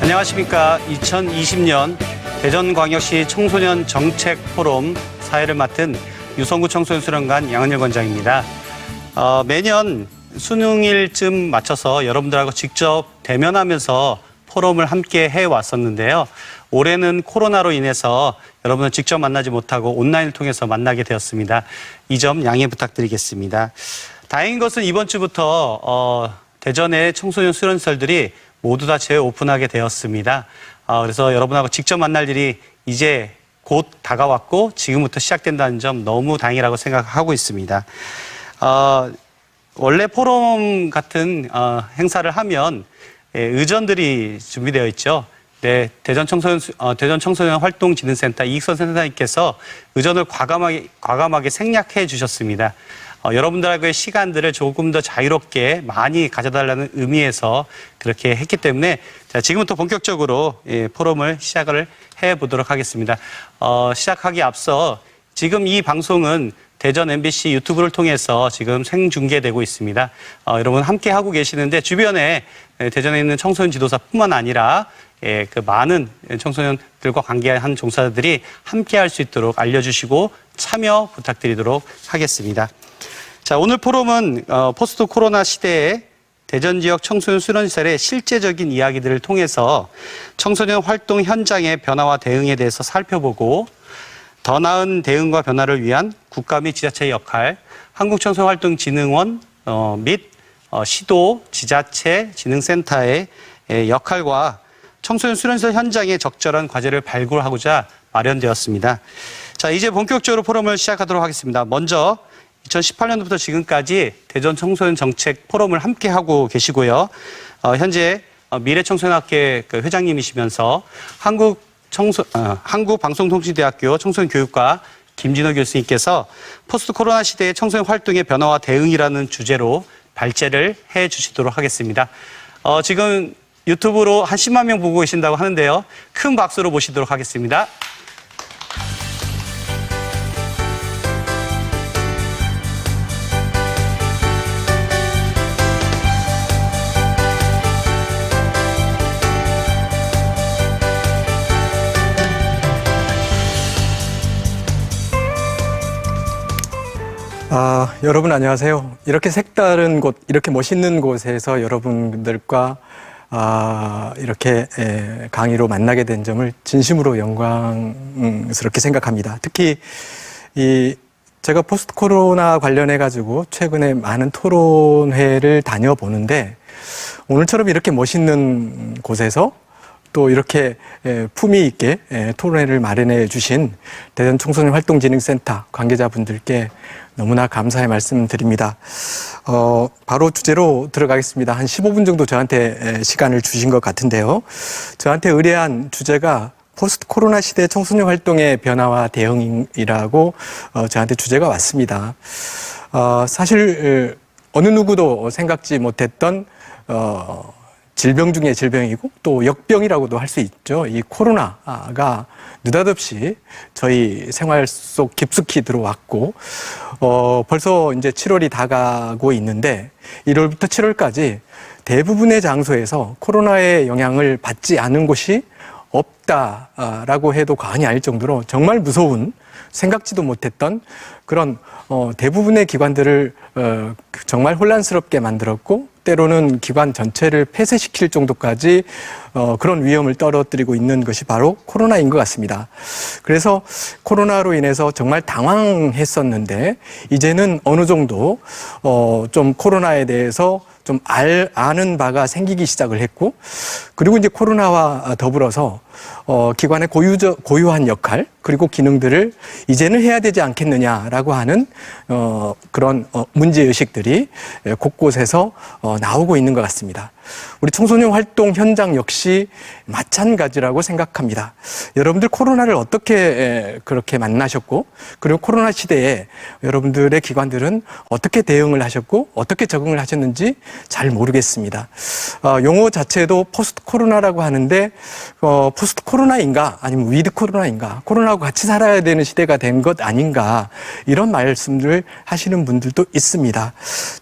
안녕하십니까. 2020년 대전광역시 청소년 정책 포럼 사회를 맡은 유성구 청소년수련관 양은열 관장입니다. 매년 수능일쯤 맞춰서 여러분들하고 직접 대면하면서 포럼을 함께 해왔었는데요. 올해는 코로나로 인해서 여러분을 직접 만나지 못하고 온라인을 통해서 만나게 되었습니다. 이 점 양해 부탁드리겠습니다. 다행인 것은 이번 주부터 대전의 청소년 수련시설들이 모두 다 재오픈하게 되었습니다. 그래서 여러분하고 직접 만날 일이 이제 곧 다가왔고 지금부터 시작된다는 점 너무 다행이라고 생각하고 있습니다. 원래 포럼 같은 행사를 하면 의전들이 준비되어 있죠. 네, 대전 청소년 활동진흥센터 이익선 센터장님께서 의전을 과감하게 생략해 주셨습니다. 여러분들하고의 시간들을 조금 더 자유롭게 많이 가져달라는 의미에서 그렇게 했기 때문에 자, 지금부터 본격적으로 포럼을 시작을 해보도록 하겠습니다. 시작하기 앞서 지금 이 방송은 대전 MBC 유튜브를 통해서 지금 생중계되고 있습니다. 여러분 함께 하고 계시는데 주변에 대전에 있는 청소년 지도사뿐만 아니라 그 많은 청소년들과 관계한 종사자들이 함께 할 수 있도록 알려주시고 참여 부탁드리도록 하겠습니다. 자, 오늘 포럼은 포스트 코로나 시대에 대전 지역 청소년 수련시설의 실제적인 이야기들을 통해서 청소년 활동 현장의 변화와 대응에 대해서 살펴보고 더 나은 대응과 변화를 위한 국가 및 지자체의 역할, 한국청소년활동진흥원 및 시도, 지자체, 진흥센터의 역할과 청소년 수련시설 현장의 적절한 과제를 발굴하고자 마련되었습니다. 자, 이제 본격적으로 포럼을 시작하도록 하겠습니다. 먼저 2018년도부터 지금까지 대전 청소년 정책 포럼을 함께 하고 계시고요. 현재 미래청소년학회 회장님이시면서 한국방송통신대학교 청소년교육과 김진호 교수님께서 포스트 코로나 시대의 청소년 활동의 변화와 대응이라는 주제로 발제를 해 주시도록 하겠습니다. 지금 유튜브로 한 10만 명 보고 계신다고 하는데요. 큰 박수로 모시도록 하겠습니다. 여러분 안녕하세요. 이렇게 색다른 곳, 이렇게 멋있는 곳에서 여러분들과 이렇게 강의로 만나게 된 점을 진심으로 영광스럽게 생각합니다. 특히 제가 포스트 코로나 관련해 가지고 최근에 많은 토론회를 다녀보는데 오늘처럼 이렇게 멋있는 곳에서 또 이렇게 품위 있게 토론회를 마련해 주신 대전 청소년 활동진흥센터 관계자분들께 너무나 감사의 말씀드립니다. 바로 주제로 들어가겠습니다. 한 15분 정도 저한테 시간을 주신 것 같은데요. 저한테 의뢰한 주제가 포스트 코로나 시대 청소년 활동의 변화와 대응이라고 저한테 주제가 왔습니다. 사실 어느 누구도 생각지 못했던 질병 중에 질병이고 또 역병이라고도 할 수 있죠. 이 코로나가 느닷없이 저희 생활 속 깊숙이 들어왔고 벌써 이제 7월이 다가고 있는데 1월부터 7월까지 대부분의 장소에서 코로나의 영향을 받지 않은 곳이 없다라고 해도 과언이 아닐 정도로 정말 무서운 생각지도 못했던 그런 대부분의 기관들을 정말 혼란스럽게 만들었고 때로는 기관 전체를 폐쇄시킬 정도까지 그런 위험을 떨어뜨리고 있는 것이 바로 코로나인 것 같습니다. 그래서 코로나로 인해서 정말 당황했었는데 이제는 어느 정도 좀 코로나에 대해서 좀 아는 바가 생기기 시작을 했고 그리고 이제 코로나와 더불어서 기관의 고유한 역할 그리고 기능들을 이제는 해야 되지 않겠느냐라고 하는 그런 문제의식들이 곳곳에서 나오고 있는 것 같습니다. 우리 청소년 활동 현장 역시 마찬가지라고 생각합니다. 여러분들 코로나를 어떻게 그렇게 만나셨고 그리고 코로나 시대에 여러분들의 기관들은 어떻게 대응을 하셨고 어떻게 적응을 하셨는지 잘 모르겠습니다. 용어 자체도 포스트 코로나라고 하는데 포스트 코로나인가 아니면 위드 코로나인가 코로나하고 같이 살아야 되는 시대가 된 것 아닌가 이런 말씀들을 하시는 분들도 있습니다.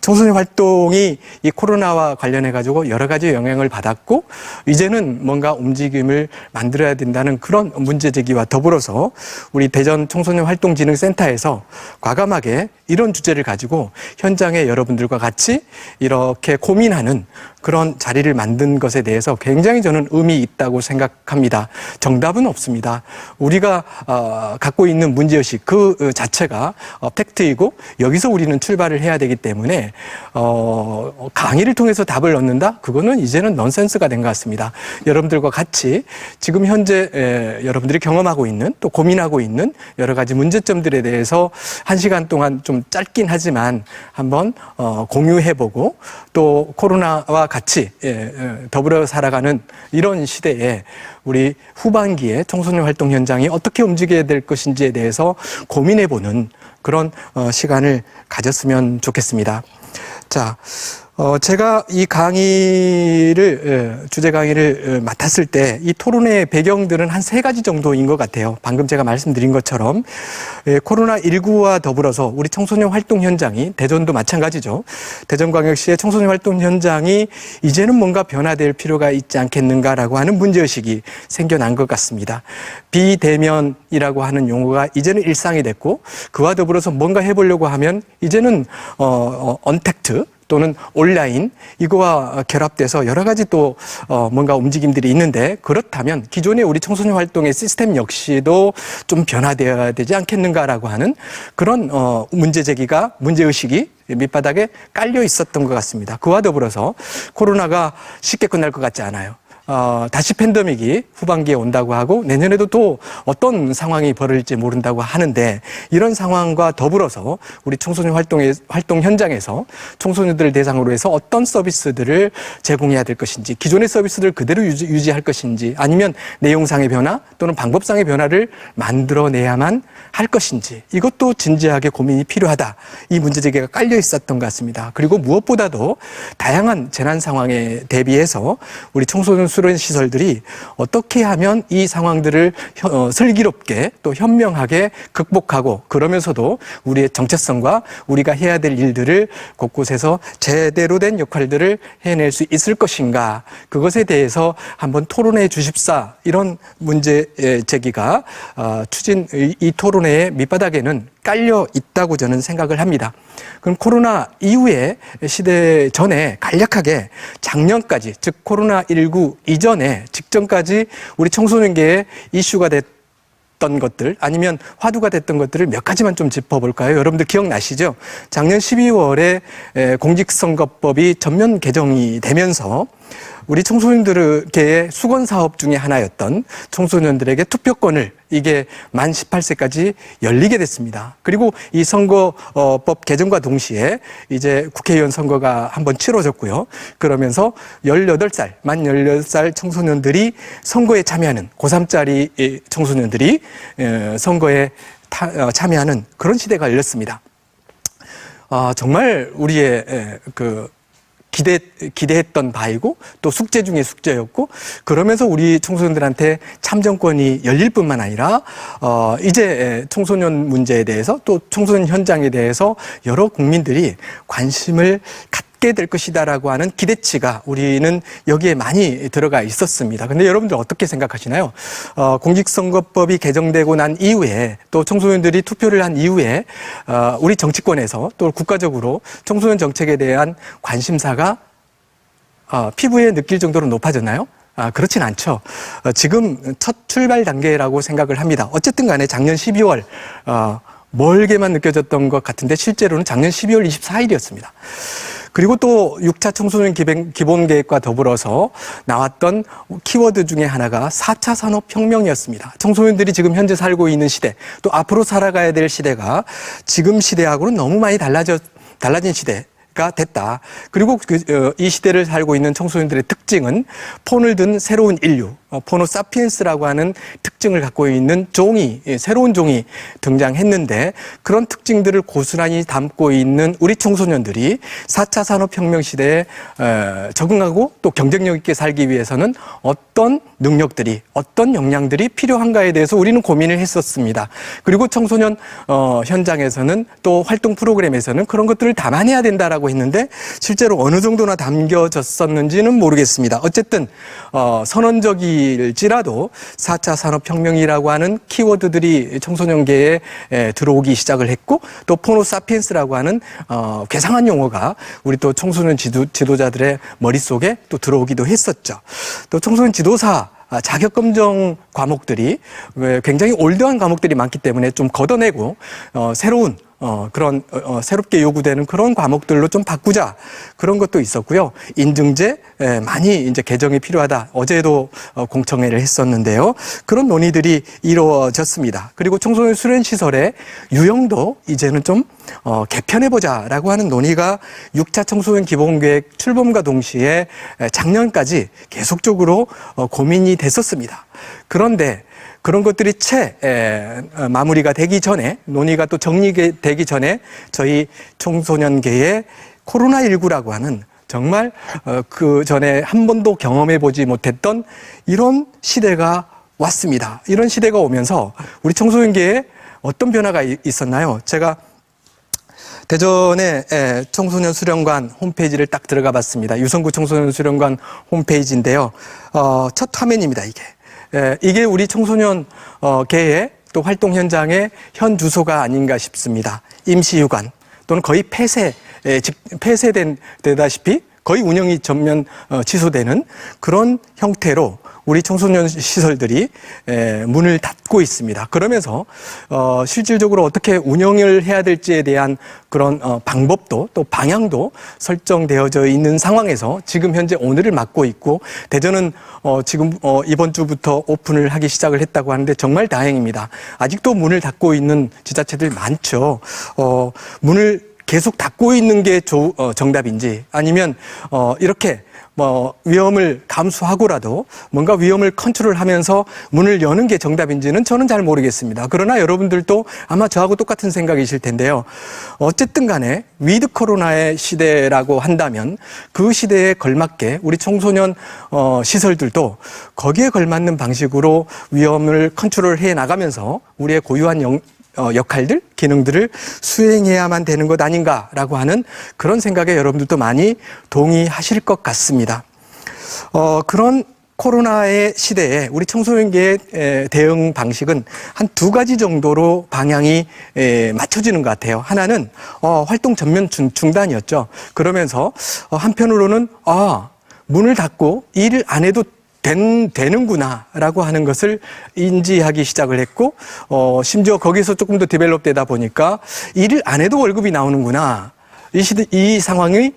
청소년 활동이 이 코로나와 관련해 가지고 여러 가지 영향을 받았고 이제는 뭔가 움직임을 만들어야 된다는 그런 문제 제기와 더불어서 우리 대전 청소년 활동진흥센터에서 과감하게 이런 주제를 가지고 현장에 여러분들과 같이 이렇게 고민하는 그런 자리를 만든 것에 대해서 굉장히 저는 의미 있다고 생각합니다. 정답은 없습니다. 우리가 갖고 있는 문제의식 그 자체가 팩트이고 여기서 우리는 출발을 해야 되기 때문에 강의를 통해서 답을 얻는다? 그거는 이제는 넌센스가 된 것 같습니다. 여러분들과 같이 지금 현재 여러분들이 경험하고 있는 또 고민하고 있는 여러 가지 문제점들에 대해서 1시간 동안 좀 짧긴 하지만 한번 공유해보고 또 코로나와 같이 더불어 살아가는 이런 시대에 우리 후반기에 청소년 활동 현장이 어떻게 움직여야 될 것인지에 대해서 고민해보는 그런 시간을 가졌으면 좋겠습니다. 자, 제가 이 주제 강의를 맡았을 때 이 토론의 배경들은 한 3가지 정도인 것 같아요. 방금 제가 말씀드린 것처럼 코로나19와 더불어서 우리 청소년 활동 현장이 대전도 마찬가지죠. 대전광역시의 청소년 활동 현장이 이제는 뭔가 변화될 필요가 있지 않겠는가라고 하는 문제의식이 생겨난 것 같습니다. 비대면이라고 하는 용어가 이제는 일상이 됐고 그와 더불어서 뭔가 해보려고 하면 이제는 언택트 또는 온라인 이거와 결합돼서 여러 가지 또 뭔가 움직임들이 있는데 그렇다면 기존의 우리 청소년 활동의 시스템 역시도 좀 변화되어야 되지 않겠는가라고 하는 그런 문제의식이 밑바닥에 깔려 있었던 것 같습니다. 그와 더불어서 코로나가 쉽게 끝날 것 같지 않아요. 다시 팬데믹이 후반기에 온다고 하고 내년에도 또 어떤 상황이 벌어질지 모른다고 하는데 이런 상황과 더불어서 우리 청소년 활동 현장에서 청소년들을 대상으로 해서 어떤 서비스들을 제공해야 될 것인지 기존의 서비스를 그대로 유지할 것인지 아니면 내용상의 변화 또는 방법상의 변화를 만들어내야만 할 것인지 이것도 진지하게 고민이 필요하다. 이 문제제기가 깔려 있었던 것 같습니다. 그리고 무엇보다도 다양한 재난 상황에 대비해서 우리 청소년 수련 시설들이 어떻게 하면 이 상황들을 슬기롭게 또 현명하게 극복하고 그러면서도 우리의 정체성과 우리가 해야 될 일들을 곳곳에서 제대로 된 역할들을 해낼 수 있을 것인가 그것에 대해서 한번 토론해 주십사 이런 문제 제기가 이 토론회의 밑바닥에는 깔려 있다고 저는 생각을 합니다. 그럼 코로나 이후의 시대 전에 간략하게 작년까지 즉 코로나19 이전에 직전까지 우리 청소년계의 이슈가 됐던 것들 아니면 화두가 됐던 것들을 몇 가지만 좀 짚어볼까요? 여러분들 기억나시죠? 작년 12월에 공직선거법이 전면 개정이 되면서 우리 청소년들에게 수건 사업 중에 하나였던 청소년들에게 투표권을 이게 만 18세까지 열리게 됐습니다. 그리고 이 선거법 개정과 동시에 이제 국회의원 선거가 한번 치러졌고요. 그러면서 만 18살 청소년들이 선거에 참여하는 고3짜리 청소년들이 선거에 참여하는 그런 시대가 열렸습니다. 정말 우리의 기대했던 바이고 또 숙제 중에 숙제였고 그러면서 우리 청소년들한테 참정권이 열릴 뿐만 아니라 이제 청소년 문제에 대해서 또 청소년 현장에 대해서 여러 국민들이 관심을 갖게 될 것이다라고 하는 기대치가 우리는 여기에 많이 들어가 있었습니다. 근데 여러분들 어떻게 생각하시나요? 공직선거법이 개정되고 난 이후에 또 청소년들이 투표를 한 이후에 우리 정치권에서 또 국가적으로 청소년 정책에 대한 관심사가 피부에 느낄 정도로 높아졌나요? 그렇진 않죠. 지금 첫 출발 단계라고 생각을 합니다. 어쨌든 간에 작년 12월 멀게만 느껴졌던 것 같은데 실제로는 작년 12월 24일이었습니다. 그리고 또 6차 청소년 기본계획과 더불어서 나왔던 키워드 중에 하나가 4차 산업혁명이었습니다. 청소년들이 지금 현재 살고 있는 시대, 또 앞으로 살아가야 될 시대가 지금 시대하고는 너무 많이 달라진 시대가 됐다. 그리고 이 시대를 살고 있는 청소년들의 특징은 폰을 든 새로운 인류, 포노사피엔스라고 하는 특징을 갖고 있는 새로운 종이 등장했는데 그런 특징들을 고스란히 담고 있는 우리 청소년들이 4차 산업혁명 시대에 적응하고 또 경쟁력 있게 살기 위해서는 어떤 능력들이, 어떤 역량들이 필요한가에 대해서 우리는 고민을 했었습니다. 그리고 청소년 현장에서는 또 활동 프로그램에서는 그런 것들을 담아내야 된다라고 담겼다라고 했는데 실제로 어느 정도나 담겨졌었는지는 모르겠습니다. 어쨌든 선언적일지라도 4차 산업혁명이라고 하는 키워드들이 청소년계에 들어오기 시작을 했고 또 포노사피엔스라고 하는 괴상한 용어가 우리 또 청소년 지도자들의 머릿속에 또 들어오기도 했었죠. 또 청소년 지도사 자격검정 과목들이 굉장히 올드한 과목들이 많기 때문에 좀 걷어내고 새로운 그런 새롭게 요구되는 그런 과목들로 좀 바꾸자 그런 것도 있었고요. 인증제 많이 이제 개정이 필요하다. 어제도 공청회를 했었는데요. 그런 논의들이 이루어졌습니다. 그리고 청소년 수련 시설의 유형도 이제는 좀 개편해보자라고 하는 논의가 6차 청소년 기본계획 출범과 동시에 작년까지 계속적으로 고민이 됐었습니다. 그런데 그런 것들이 마무리가 되기 전에 논의가 또 정리되기 전에 저희 청소년계에 코로나19라고 하는 정말 그 전에 한 번도 경험해 보지 못했던 이런 시대가 왔습니다. 이런 시대가 오면서 우리 청소년계에 어떤 변화가 있었나요? 제가 대전의 청소년 수련관 홈페이지를 딱 들어가 봤습니다. 유성구 청소년 수련관 홈페이지인데요. 첫 화면입니다, 이게. 이게 우리 청소년 계의 또 활동 현장의 현 주소가 아닌가 싶습니다. 임시휴관 또는 거의 폐쇄되다시피 거의 운영이 전면 취소되는 그런 형태로 우리 청소년 시설들이 문을 닫고 있습니다. 그러면서 실질적으로 어떻게 운영을 해야 될지에 대한 그런 방법도 또 방향도 설정되어져 있는 상황에서 지금 현재 오늘을 맞고 있고 대전은 지금 이번 주부터 오픈을 하기 시작을 했다고 하는데 정말 다행입니다. 아직도 문을 닫고 있는 지자체들 많죠. 문을 계속 닫고 있는 게 정답인지 아니면 이렇게 위험을 감수하고라도 뭔가 위험을 컨트롤하면서 문을 여는 게 정답인지는 저는 잘 모르겠습니다. 그러나 여러분들도 아마 저하고 똑같은 생각이실 텐데요. 어쨌든 간에 위드 코로나의 시대라고 한다면 그 시대에 걸맞게 우리 청소년 시설들도 거기에 걸맞는 방식으로 위험을 컨트롤해 나가면서 우리의 고유한 역할들, 기능들을 수행해야만 되는 것 아닌가라고 하는 그런 생각에 여러분들도 많이 동의하실 것 같습니다. 그런 코로나의 시대에 우리 청소년계의 대응 방식은 한 두 가지 정도로 방향이 맞춰지는 것 같아요. 하나는 활동 전면 중단이었죠. 그러면서 한편으로는 문을 닫고 일을 안 해도 되는구나라고 하는 것을 인지하기 시작을 했고 심지어 거기서 조금 더 디벨롭 되다 보니까 일을 안 해도 월급이 나오는구나. 이 상황이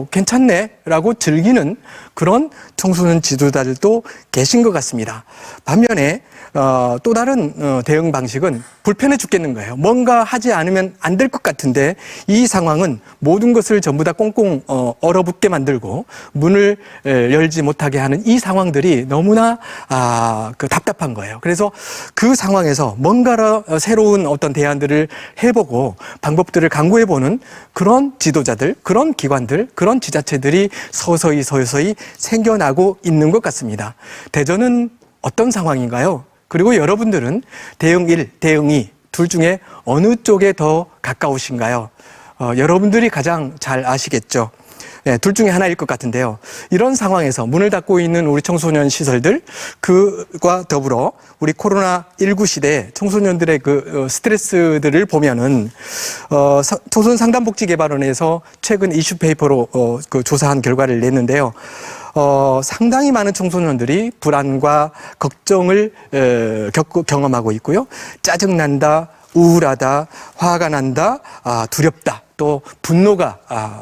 괜찮네라고 즐기는 그런 청소년 지도자들도 계신 것 같습니다. 반면에 또 다른 대응 방식은 불편해 죽겠는 거예요. 뭔가 하지 않으면 안 될 것 같은데 이 상황은 모든 것을 전부 다 꽁꽁 얼어붙게 만들고 문을 열지 못하게 하는 이 상황들이 너무나 답답한 거예요. 그래서 그 상황에서 뭔가 새로운 어떤 대안들을 해보고 방법들을 강구해보는 그런 지도자들, 그런 기관들, 그런 지자체들이 서서히 생겨나고 있는 것 같습니다. 대전은 어떤 상황인가요? 그리고 여러분들은 대응 1, 대응 2 둘 중에 어느 쪽에 더 가까우신가요? 여러분들이 가장 잘 아시겠죠. 네, 둘 중에 하나일 것 같은데요. 이런 상황에서 문을 닫고 있는 우리 청소년 시설들, 그와 더불어 우리 코로나19 시대에 청소년들의 그 스트레스들을 보면은, 청소년상담복지개발원에서 최근 이슈페이퍼로 그 조사한 결과를 냈는데요. 상당히 많은 청소년들이 불안과 걱정을 경험하고 있고요. 짜증난다, 우울하다, 화가 난다, 두렵다, 또 분노가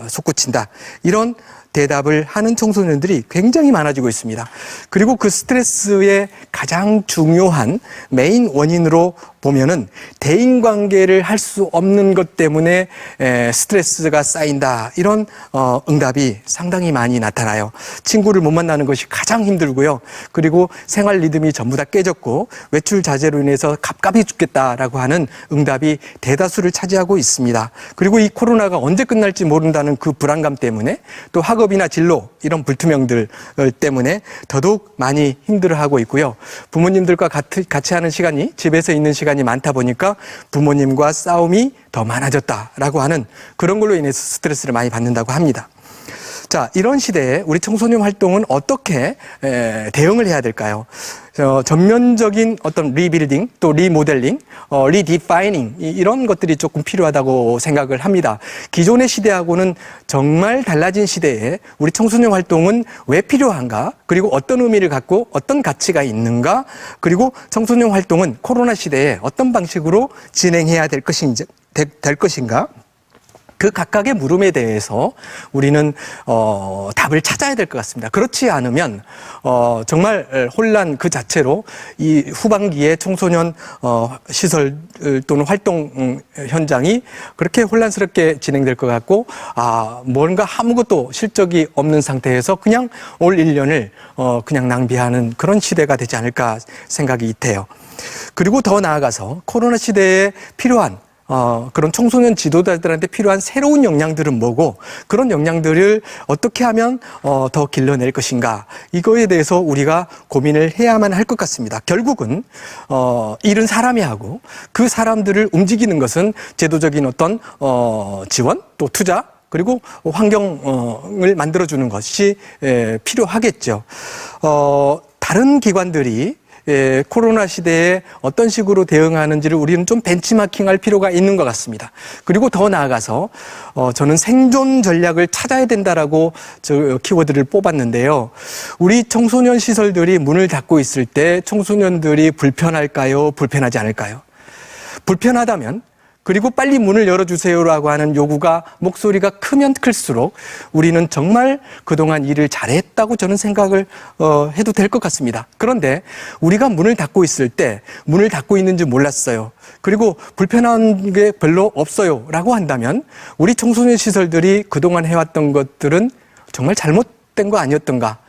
솟구친다. 이런 대답을 하는 청소년들이 굉장히 많아지고 있습니다. 그리고 그 스트레스의 가장 중요한 메인 원인으로 보면은 대인관계를 할 수 없는 것 때문에 스트레스가 쌓인다. 이런 응답이 상당히 많이 나타나요. 친구를 못 만나는 것이 가장 힘들고요. 그리고 생활 리듬이 전부 다 깨졌고 외출 자제로 인해서 갑갑이 죽겠다라고 하는 응답이 대다수를 차지하고 있습니다. 그리고 이 코로나가 언제 끝날지 모른다는 그 불안감 때문에 또 학업이나 진로 이런 불투명들 때문에 더더욱 많이 힘들어하고 있고요. 부모님들과 같이 하는 시간이 집에서 있는 시간이 시간이 많다 보니까 부모님과 싸움이 더 많아졌다라고 하는 그런 걸로 인해서 스트레스를 많이 받는다고 합니다. 자, 이런 시대에 우리 청소년 활동은 어떻게 대응을 해야 될까요? 전면적인 어떤 리빌딩, 또 리모델링, 리디파이닝 이런 것들이 조금 필요하다고 생각을 합니다. 기존의 시대하고는 정말 달라진 시대에 우리 청소년 활동은 왜 필요한가? 그리고 어떤 의미를 갖고 어떤 가치가 있는가? 그리고 청소년 활동은 코로나 시대에 어떤 방식으로 진행해야 될 것인가? 그 각각의 물음에 대해서 우리는 답을 찾아야 될 것 같습니다. 그렇지 않으면 정말 혼란 그 자체로 이 후반기에 청소년 시설 또는 활동 현장이 그렇게 혼란스럽게 진행될 것 같고 뭔가 아무것도 실적이 없는 상태에서 그냥 올 1년을 그냥 낭비하는 그런 시대가 되지 않을까 생각이 돼요. 그리고 더 나아가서 코로나 시대에 필요한 그런 청소년 지도자들한테 필요한 새로운 역량들은 뭐고 그런 역량들을 어떻게 하면 더 길러낼 것인가 이거에 대해서 우리가 고민을 해야만 할 것 같습니다. 결국은 일은 사람이 하고 그 사람들을 움직이는 것은 제도적인 어떤 지원 또 투자 그리고 환경을 만들어주는 것이 필요하겠죠. 다른 기관들이 코로나 시대에 어떤 식으로 대응하는지를 우리는 좀 벤치마킹할 필요가 있는 것 같습니다. 그리고 더 나아가서 저는 생존 전략을 찾아야 된다라고 저 키워드를 뽑았는데요. 우리 청소년 시설들이 문을 닫고 있을 때 청소년들이 불편할까요? 불편하지 않을까요? 불편하다면 그리고 빨리 문을 열어주세요라고 하는 요구가 목소리가 크면 클수록 우리는 정말 그동안 일을 잘했다고 저는 생각을 해도 될 것 같습니다. 그런데 우리가 문을 닫고 있을 때 문을 닫고 있는지 몰랐어요. 그리고 불편한 게 별로 없어요 라고 한다면 우리 청소년 시설들이 그동안 해왔던 것들은 정말 잘못된 거 아니었던가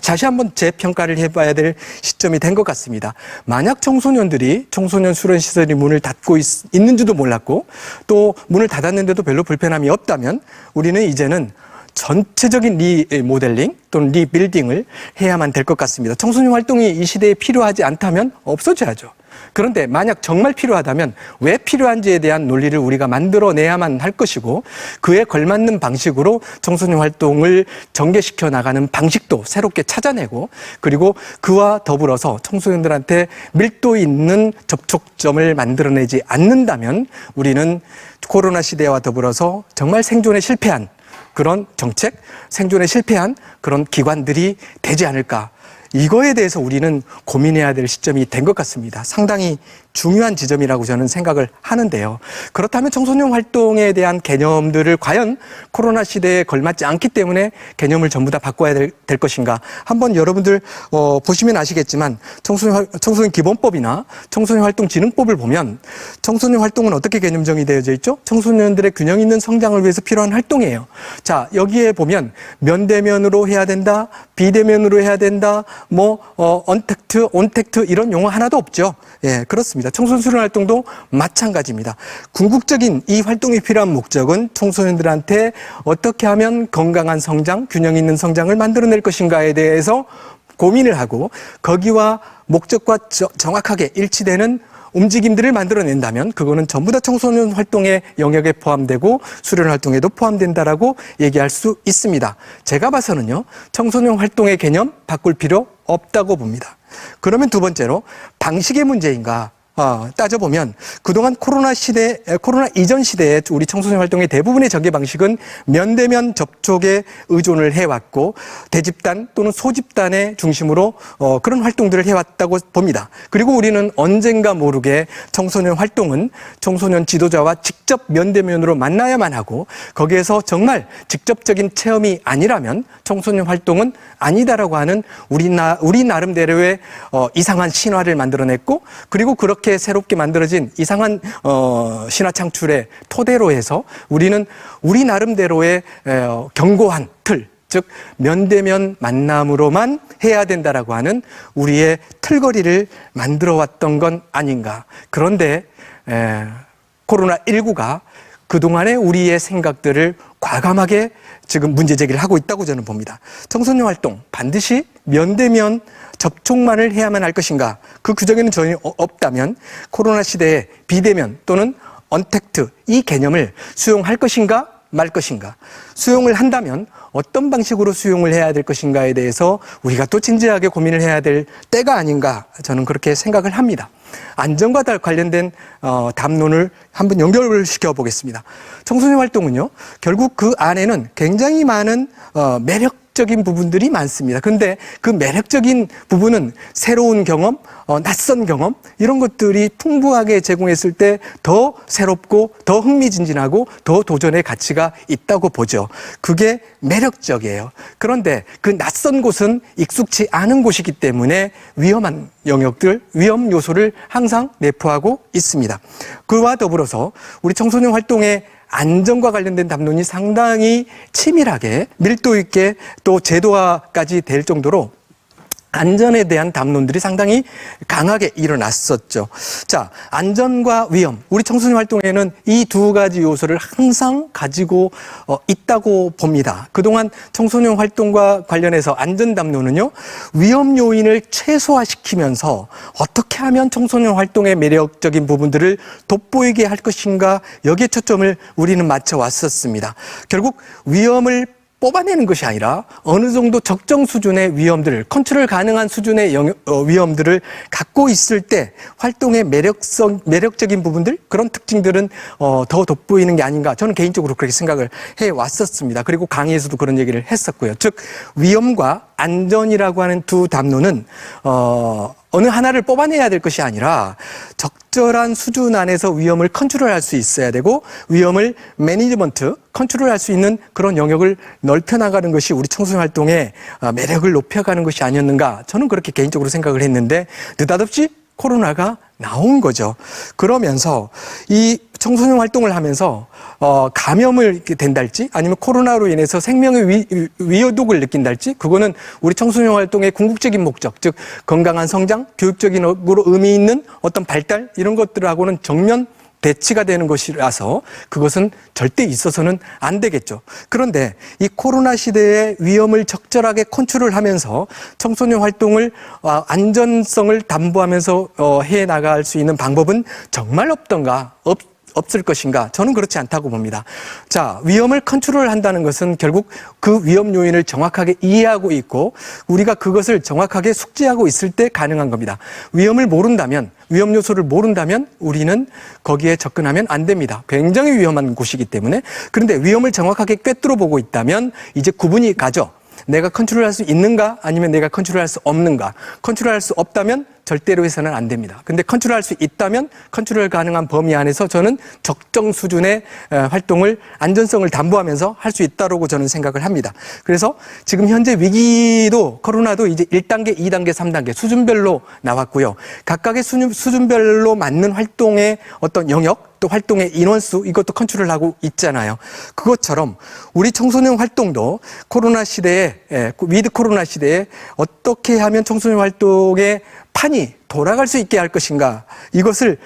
다시 한번 재평가를 해봐야 될 시점이 된 것 같습니다. 만약 청소년들이 청소년 수련 시설이 문을 닫고 있는지도 몰랐고 또 문을 닫았는데도 별로 불편함이 없다면 우리는 이제는 전체적인 리모델링 또는 리빌딩을 해야만 될 것 같습니다. 청소년 활동이 이 시대에 필요하지 않다면 없어져야죠. 그런데 만약 정말 필요하다면 왜 필요한지에 대한 논리를 우리가 만들어내야만 할 것이고 그에 걸맞는 방식으로 청소년 활동을 전개시켜 나가는 방식도 새롭게 찾아내고 그리고 그와 더불어서 청소년들한테 밀도 있는 접촉점을 만들어내지 않는다면 우리는 코로나 시대와 더불어서 정말 생존에 실패한 그런 정책, 생존에 실패한 그런 기관들이 되지 않을까. 이거에 대해서 우리는 고민해야 될 시점이 된 것 같습니다. 상당히 중요한 지점이라고 저는 생각을 하는데요. 그렇다면 청소년 활동에 대한 개념들을 과연 코로나 시대에 걸맞지 않기 때문에 개념을 전부 다 바꿔야 될 것인가. 한번 여러분들 보시면 아시겠지만 청소년 기본법이나 청소년 활동 진흥법을 보면 청소년 활동은 어떻게 개념 정의되어져 있죠? 청소년들의 균형 있는 성장을 위해서 필요한 활동이에요. 자, 여기에 보면 면대면으로 해야 된다, 비대면으로 해야 된다, 언택트, 온택트 이런 용어 하나도 없죠. 예, 그렇습니다. 청소년 수련 활동도 마찬가지입니다. 궁극적인 이 활동이 필요한 목적은 청소년들한테 어떻게 하면 건강한 성장, 균형 있는 성장을 만들어낼 것인가에 대해서 고민을 하고 거기와 목적과 정확하게 일치되는 움직임들을 만들어낸다면 그거는 전부 다 청소년 활동의 영역에 포함되고 수련 활동에도 포함된다라고 얘기할 수 있습니다. 제가 봐서는요, 청소년 활동의 개념 바꿀 필요 없다고 봅니다. 그러면 두 번째로 방식의 문제인가? 따져보면 그동안 코로나 이전 시대에 우리 청소년 활동의 대부분의 전개 방식은 면대면 접촉에 의존을 해왔고 대집단 또는 소집단의 중심으로 그런 활동들을 해왔다고 봅니다. 그리고 우리는 언젠가 모르게 청소년 활동은 청소년 지도자와 직접 면대면으로 만나야만 하고 거기에서 정말 직접적인 체험이 아니라면 청소년 활동은 아니다라고 하는 우리 나름대로의 이상한 신화를 만들어냈고 그리고 그렇게 새롭게 만들어진 이상한 신화 창출의 토대로 해서 우리는 우리 나름대로의 견고한 틀, 즉 면대면 만남으로만 해야 된다라고 하는 우리의 틀거리를 만들어 왔던 건 아닌가. 그런데 코로나19가 그동안의 우리의 생각들을 과감하게 지금 문제 제기를 하고 있다고 저는 봅니다. 청소년 활동 반드시 면대면 접촉만을 해야만 할 것인가? 그 규정에는 전혀 없다면 코로나 시대에 비대면 또는 언택트 이 개념을 수용할 것인가 말 것인가? 수용을 한다면 어떤 방식으로 수용을 해야 될 것인가에 대해서 우리가 또 진지하게 고민을 해야 될 때가 아닌가 저는 그렇게 생각을 합니다. 안전과 관련된 담론을 한번 연결을 시켜보겠습니다. 청소년 활동은요, 결국 그 안에는 굉장히 많은 매력적인 부분들이 많습니다. 그런데 그 매력적인 부분은 새로운 경험, 낯선 경험 이런 것들이 풍부하게 제공했을 때 더 새롭고 더 흥미진진하고 더 도전의 가치가 있다고 보죠. 그게 매력적이에요. 그런데 그 낯선 곳은 익숙치 않은 곳이기 때문에 위험한 영역들, 위험 요소를 항상 내포하고 있습니다. 그와 더불어서 우리 청소년 활동의 안전과 관련된 담론이 상당히 치밀하게 밀도 있게 또 제도화까지 될 정도로 안전에 대한 담론들이 상당히 강하게 일어났었죠. 자, 안전과 위험. 우리 청소년 활동에는 이 두 가지 요소를 항상 가지고 있다고 봅니다. 그동안 청소년 활동과 관련해서 안전 담론은요, 위험 요인을 최소화시키면서 어떻게 하면 청소년 활동의 매력적인 부분들을 돋보이게 할 것인가, 여기에 초점을 우리는 맞춰 왔었습니다. 결국 위험을 뽑아내는 것이 아니라 어느 정도 적정 수준의 위험들을, 컨트롤 가능한 수준의 위험들을 갖고 있을 때 활동의 매력적인 부분들, 그런 특징들은 더 돋보이는 게 아닌가, 저는 개인적으로 그렇게 생각을 해왔었습니다. 그리고 강의에서도 그런 얘기를 했었고요. 즉, 위험과 안전이라고 하는 두 담론은 어느 하나를 뽑아내야 될 것이 아니라 적절한 수준 안에서 위험을 컨트롤할 수 있어야 되고, 위험을 매니지먼트, 컨트롤할 수 있는 그런 영역을 넓혀나가는 것이 우리 청소년 활동의 매력을 높여가는 것이 아니었는가, 저는 그렇게 개인적으로 생각을 했는데 느닷없이 코로나가 나온 거죠. 그러면서 이 청소년 활동을 하면서 감염을 된달지 아니면 코로나로 인해서 생명의 위협을 느낀달지, 그거는 우리 청소년 활동의 궁극적인 목적, 즉 건강한 성장, 교육적으로 의미 있는 어떤 발달 이런 것들하고는 정면 대치가 되는 것이라서 그것은 절대 있어서는 안 되겠죠. 그런데 이 코로나 시대의 위험을 적절하게 컨트롤하면서 청소년 활동을 안전성을 담보하면서 해 나갈 수 있는 방법은 정말 없던가? 없을 것인가? 저는 그렇지 않다고 봅니다. 자, 위험을 컨트롤한다는 것은 결국 그 위험 요인을 정확하게 이해하고 있고 우리가 그것을 정확하게 숙지하고 있을 때 가능한 겁니다. 위험을 모른다면, 위험 요소를 모른다면 우리는 거기에 접근하면 안 됩니다. 굉장히 위험한 곳이기 때문에. 그런데 위험을 정확하게 꿰뚫어 보고 있다면 이제 구분이 가죠. 내가 컨트롤할 수 있는가 아니면 내가 컨트롤할 수 없는가. 컨트롤할 수 없다면 절대로 해서는 안 됩니다. 근데 컨트롤할 수 있다면 컨트롤 가능한 범위 안에서 저는 적정 수준의 활동을, 안전성을 담보하면서 할 수 있다고 저는 생각을 합니다. 그래서 지금 현재 위기도, 코로나도 이제 1단계, 2단계, 3단계 수준별로 나왔고요. 각각의 수준별로 맞는 활동의 어떤 영역, 또 활동의 인원수, 이것도 컨트롤하고 있잖아요. 그것처럼 우리 청소년 활동도 코로나 시대에, 위드 코로나 시대에 어떻게 하면 청소년 활동의 판이 돌아갈 수 있게 할 것인가, 이것을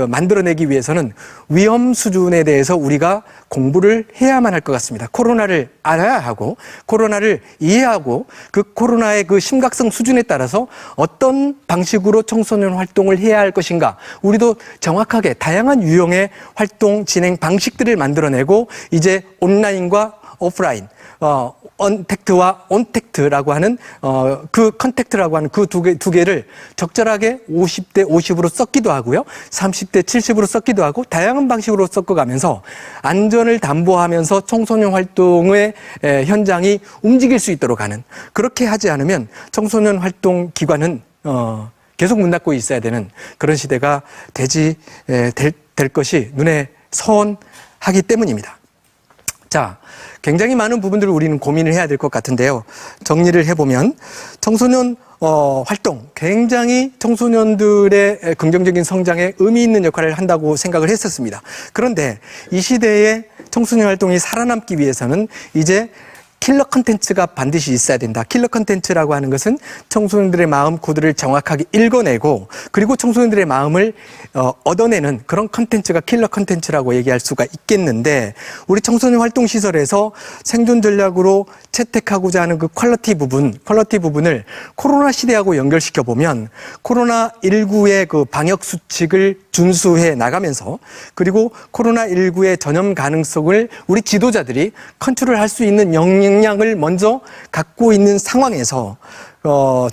만들어내기 위해서는 위험 수준에 대해서 우리가 공부를 해야만 할 것 같습니다. 코로나를 알아야 하고, 코로나를 이해하고, 그 코로나의 그 심각성 수준에 따라서 어떤 방식으로 청소년 활동을 해야 할 것인가, 우리도 정확하게 다양한 유형의 활동 진행 방식들을 만들어내고, 이제 온라인과 오프라인, 언택트와 온택트라고 하는 그 컨택트라고 하는 그 두 개를 적절하게 50대 50으로 섞기도 하고요. 30대 70으로 섞기도 하고 다양한 방식으로 섞어가면서 안전을 담보하면서 청소년 활동의 현장이 움직일 수 있도록 하는, 그렇게 하지 않으면 청소년 활동 기관은 계속 문 닫고 있어야 되는 그런 시대가 될 것이 눈에 선하기 때문입니다. 자, 굉장히 많은 부분들을 우리는 고민을 해야 될 것 같은데요. 정리를 해보면 청소년 활동, 굉장히 청소년들의 긍정적인 성장에 의미 있는 역할을 한다고 생각을 했었습니다. 그런데 이 시대에 청소년 활동이 살아남기 위해서는 이제 킬러 컨텐츠가 반드시 있어야 된다. 킬러 컨텐츠라고 하는 것은 청소년들의 마음 코드를 정확하게 읽어내고 그리고 청소년들의 마음을 얻어내는 그런 컨텐츠가 킬러 컨텐츠라고 얘기할 수가 있겠는데 우리 청소년 활동 시설에서 생존 전략으로 채택하고자 하는 그 퀄리티 부분을 코로나 시대하고 연결시켜 보면 코로나19의 그 방역 수칙을 준수해 나가면서 그리고 코로나19의 전염 가능성을 우리 지도자들이 컨트롤할 수 있는 역량을 먼저 갖고 있는 상황에서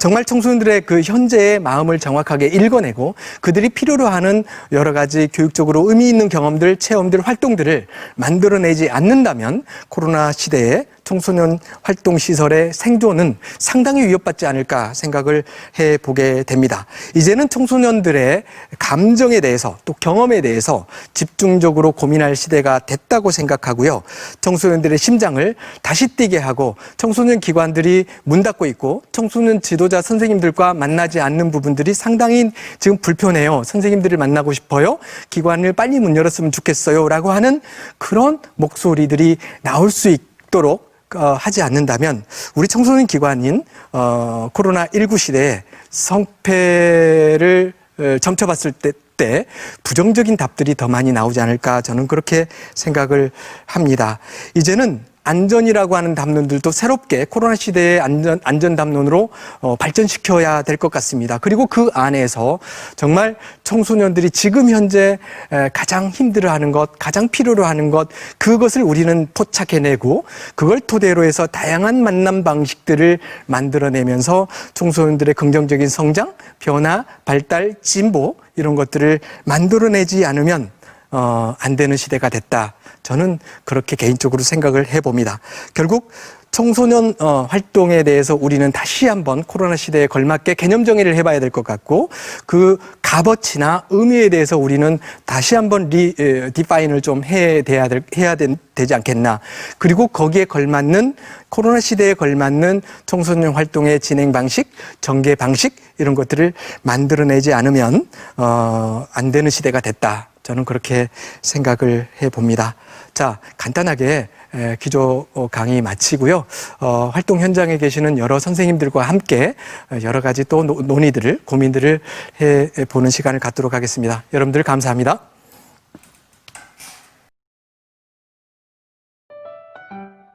정말 청소년들의 그 현재의 마음을 정확하게 읽어내고 그들이 필요로 하는 여러 가지 교육적으로 의미 있는 경험들, 체험들, 활동들을 만들어내지 않는다면 코로나 시대에 청소년 활동 시설의 생존은 상당히 위협받지 않을까 생각을 해보게 됩니다. 이제는 청소년들의 감정에 대해서 또 경험에 대해서 집중적으로 고민할 시대가 됐다고 생각하고요. 청소년들의 심장을 다시 뛰게 하고 청소년 기관들이 문 닫고 있고 청소년 지도자 선생님들과 만나지 않는 부분들이 상당히 지금 불편해요. 선생님들을 만나고 싶어요. 기관을 빨리 문 열었으면 좋겠어요. 라고 하는 그런 목소리들이 나올 수 있도록 하지 않는다면 우리 청소년 기관인 코로나19 시대에 성패를 점쳐봤을 때 부정적인 답들이 더 많이 나오지 않을까 저는 그렇게 생각을 합니다. 이제는 안전이라고 하는 담론들도 새롭게 코로나 시대의 안전 담론으로 발전시켜야 될 것 같습니다. 그리고 그 안에서 정말 청소년들이 지금 현재 가장 힘들어하는 것, 가장 필요로 하는 것, 그것을 우리는 포착해내고 그걸 토대로 해서 다양한 만남 방식들을 만들어내면서 청소년들의 긍정적인 성장, 변화, 발달, 진보 이런 것들을 만들어내지 않으면 안 되는 시대가 됐다. 저는 그렇게 개인적으로 생각을 해봅니다. 결국 청소년 활동에 대해서 우리는 다시 한번 코로나 시대에 걸맞게 개념 정의를 해봐야 될 것 같고 그 값어치나 의미에 대해서 우리는 다시 한번 디파인을 좀 해야 되지 않겠나. 그리고 거기에 걸맞는 코로나 시대에 걸맞는 청소년 활동의 진행 방식, 전개 방식 이런 것들을 만들어내지 않으면 안 되는 시대가 됐다. 저는 그렇게 생각을 해봅니다. 자, 간단하게 기조 강의 마치고요. 활동 현장에 계시는 여러 선생님들과 함께 여러 가지 또 논의들을, 고민들을 해보는 시간을 갖도록 하겠습니다. 여러분들 감사합니다.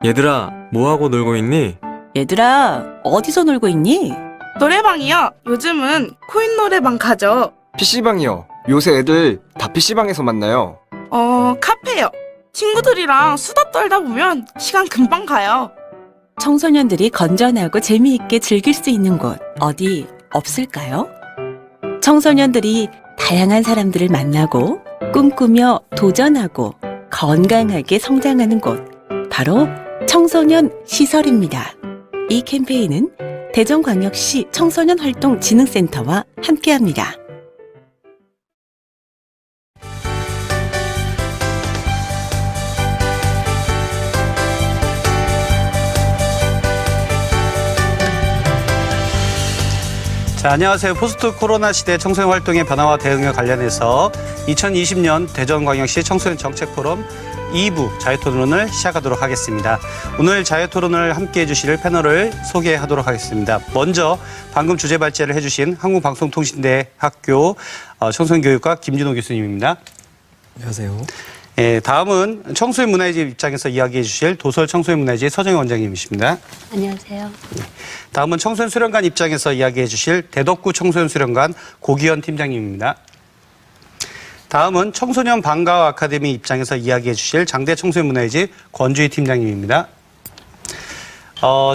얘들아, 뭐하고 놀고 있니? 얘들아, 어디서 놀고 있니? 노래방이요. 요즘은 코인 노래방 가죠. PC방이요. 요새 애들 다 PC방에서 만나요. 카페요. 친구들이랑 수다 떨다 보면 시간 금방 가요. 청소년들이 건전하고 재미있게 즐길 수 있는 곳 어디 없을까요? 청소년들이 다양한 사람들을 만나고 꿈꾸며 도전하고 건강하게 성장하는 곳 바로 청소년 시설입니다. 이 캠페인은 대전광역시 청소년활동진흥센터와 함께합니다. 자, 안녕하세요. 포스트 코로나 시대 청소년 활동의 변화와 대응에 관련해서 2020년 대전광역시 청소년 정책포럼 2부 자유토론을 시작하도록 하겠습니다. 오늘 자유토론을 함께해 주실 패널을 소개하도록 하겠습니다. 먼저 방금 주제 발제를 해주신 한국방송통신대학교 청소년교육과 김진호 교수님입니다. 안녕하세요. 다음은 청소년 문화재 입장에서 이야기해 주실 도설 청소년 문화재 서정희 원장님이십니다. 안녕하세요. 다음은 청소년 수련관 입장에서 이야기해 주실 대덕구 청소년 수련관 고기현 팀장님입니다. 다음은 청소년 방과후 아카데미 입장에서 이야기해 주실 장대 청소년 문화재 권주희 팀장님입니다.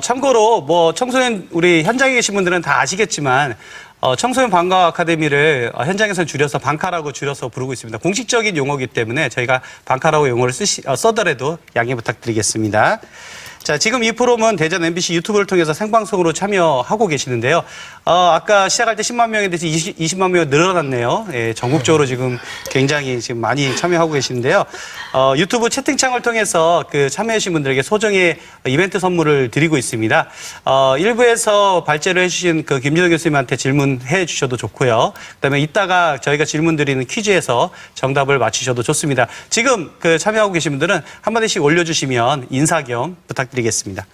참고로 청소년 우리 현장에 계신 분들은 다 아시겠지만 청소년 방과후 아카데미를 현장에서 줄여서 방카라고 줄여서 부르고 있습니다. 공식적인 용어이기 때문에 저희가 방카라고 용어를 써더라도 양해 부탁드리겠습니다. 자, 지금 이 프로그램은 대전 MBC 유튜브를 통해서 생방송으로 참여하고 계시는데요. 아까 시작할 때 10만 명에 대해서 20만 명이 늘어났네요. 예, 전국적으로 지금 굉장히 지금 많이 참여하고 계시는데요. 유튜브 채팅창을 통해서 참여해주신 분들에게 소정의 이벤트 선물을 드리고 있습니다. 일부에서 발제를 해주신 김진호 교수님한테 질문해 주셔도 좋고요. 그다음에 이따가 저희가 질문 드리는 퀴즈에서 정답을 맞히셔도 좋습니다. 지금 참여하고 계신 분들은 한마디씩 올려주시면 인사 겸 부탁드리겠습니다.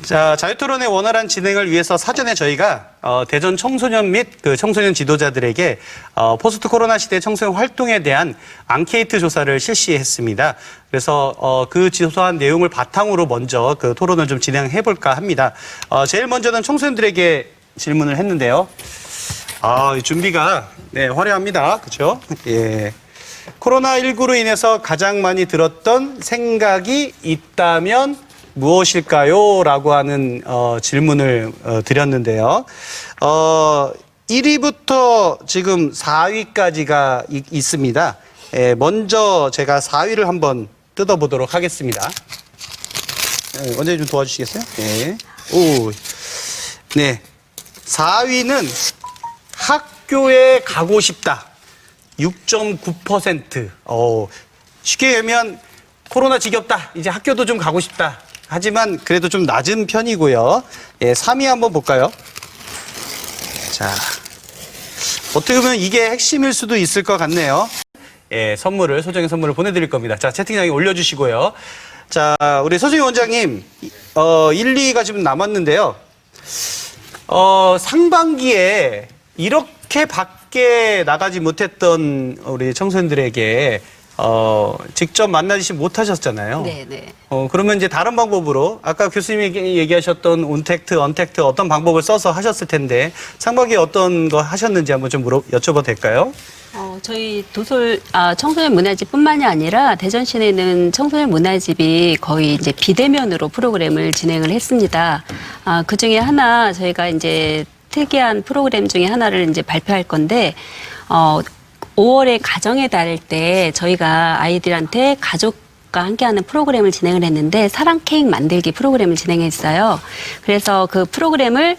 자, 자유토론의 원활한 진행을 위해서 사전에 저희가 대전 청소년 및 그 청소년 지도자들에게 포스트 코로나 시대 청소년 활동에 대한 앙케이트 조사를 실시했습니다. 그래서 그 조사한 내용을 바탕으로 먼저 그 토론을 좀 진행해 볼까 합니다. 제일 먼저는 청소년들에게 질문을 했는데요. 준비가 네, 화려합니다. 그렇죠? 예. 코로나19로 인해서 가장 많이 들었던 생각이 있다면 무엇일까요? 라고 하는 질문을 드렸는데요. 1위부터 지금 4위까지가 있습니다. 먼저 제가 4위를 한번 뜯어보도록 하겠습니다. 원장님 좀 도와주시겠어요? 네. 네. 4위는 학교에 가고 싶다. 6.9%. 쉽게 얘기하면 코로나 지겹다. 이제 학교도 좀 가고 싶다. 하지만 그래도 좀 낮은 편이고요. 3위 한번 볼까요? 자, 어떻게 보면 이게 핵심일 수도 있을 것 같네요. 소정의 선물을 보내드릴 겁니다. 자, 채팅창에 올려주시고요. 자, 우리 서정희 원장님, 1, 2가 지금 남았는데요. 상반기에 이렇게 밖에 나가지 못했던 우리 청소년들에게 직접 만나지 못하셨잖아요. 네네. 그러면 이제 다른 방법으로 아까 교수님이 얘기하셨던 온택트, 언택트 어떤 방법을 써서 하셨을 텐데 상반기에 어떤 거 하셨는지 한번 좀 여쭤봐도 될까요? 저희 청소년 문화집뿐만이 아니라 대전 시내는 청소년 문화집이 거의 이제 비대면으로 프로그램을 진행을 했습니다. 그 중에 하나 저희가 이제 특이한 프로그램 중에 하나를 이제 발표할 건데, 5월에 가정의 달 때 저희가 아이들한테 가족과 함께하는 프로그램을 진행을 했는데 사랑 케이크 만들기 프로그램을 진행했어요. 그래서 그 프로그램을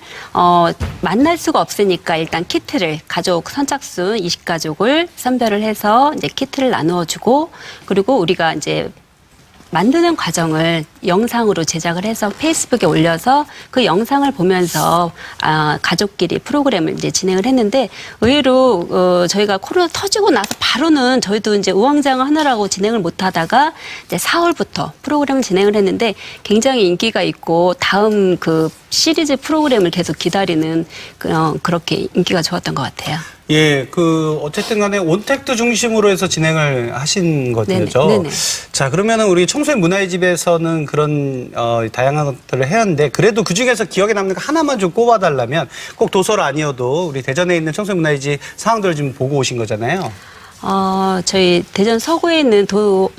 만날 수가 없으니까 일단 키트를 가족 선착순 20가족을 선별을 해서 이제 키트를 나누어 주고 그리고 우리가 이제 만드는 과정을 영상으로 제작을 해서 페이스북에 올려서 그 영상을 보면서 가족끼리 프로그램을 이제 진행을 했는데 의외로 저희가 코로나 터지고 나서 바로는 저희도 이제 우왕좌왕 하느라고 진행을 못 하다가 이제 4월부터 프로그램을 진행을 했는데 굉장히 인기가 있고 다음 그 시리즈 프로그램을 계속 기다리는 그렇게 인기가 좋았던 것 같아요. 예, 어쨌든 간에 온택트 중심으로 해서 진행을 하신 거죠. 네네. 자, 그러면은 우리 청소년 문화의 집에서는 그런, 다양한 것들을 해왔는데, 그래도 그 중에서 기억에 남는 거 하나만 좀 꼽아달라면, 꼭 도서를 아니어도 우리 대전에 있는 청소년 문화의 집 상황들을 좀 보고 오신 거잖아요. 저희 대전 서구에 있는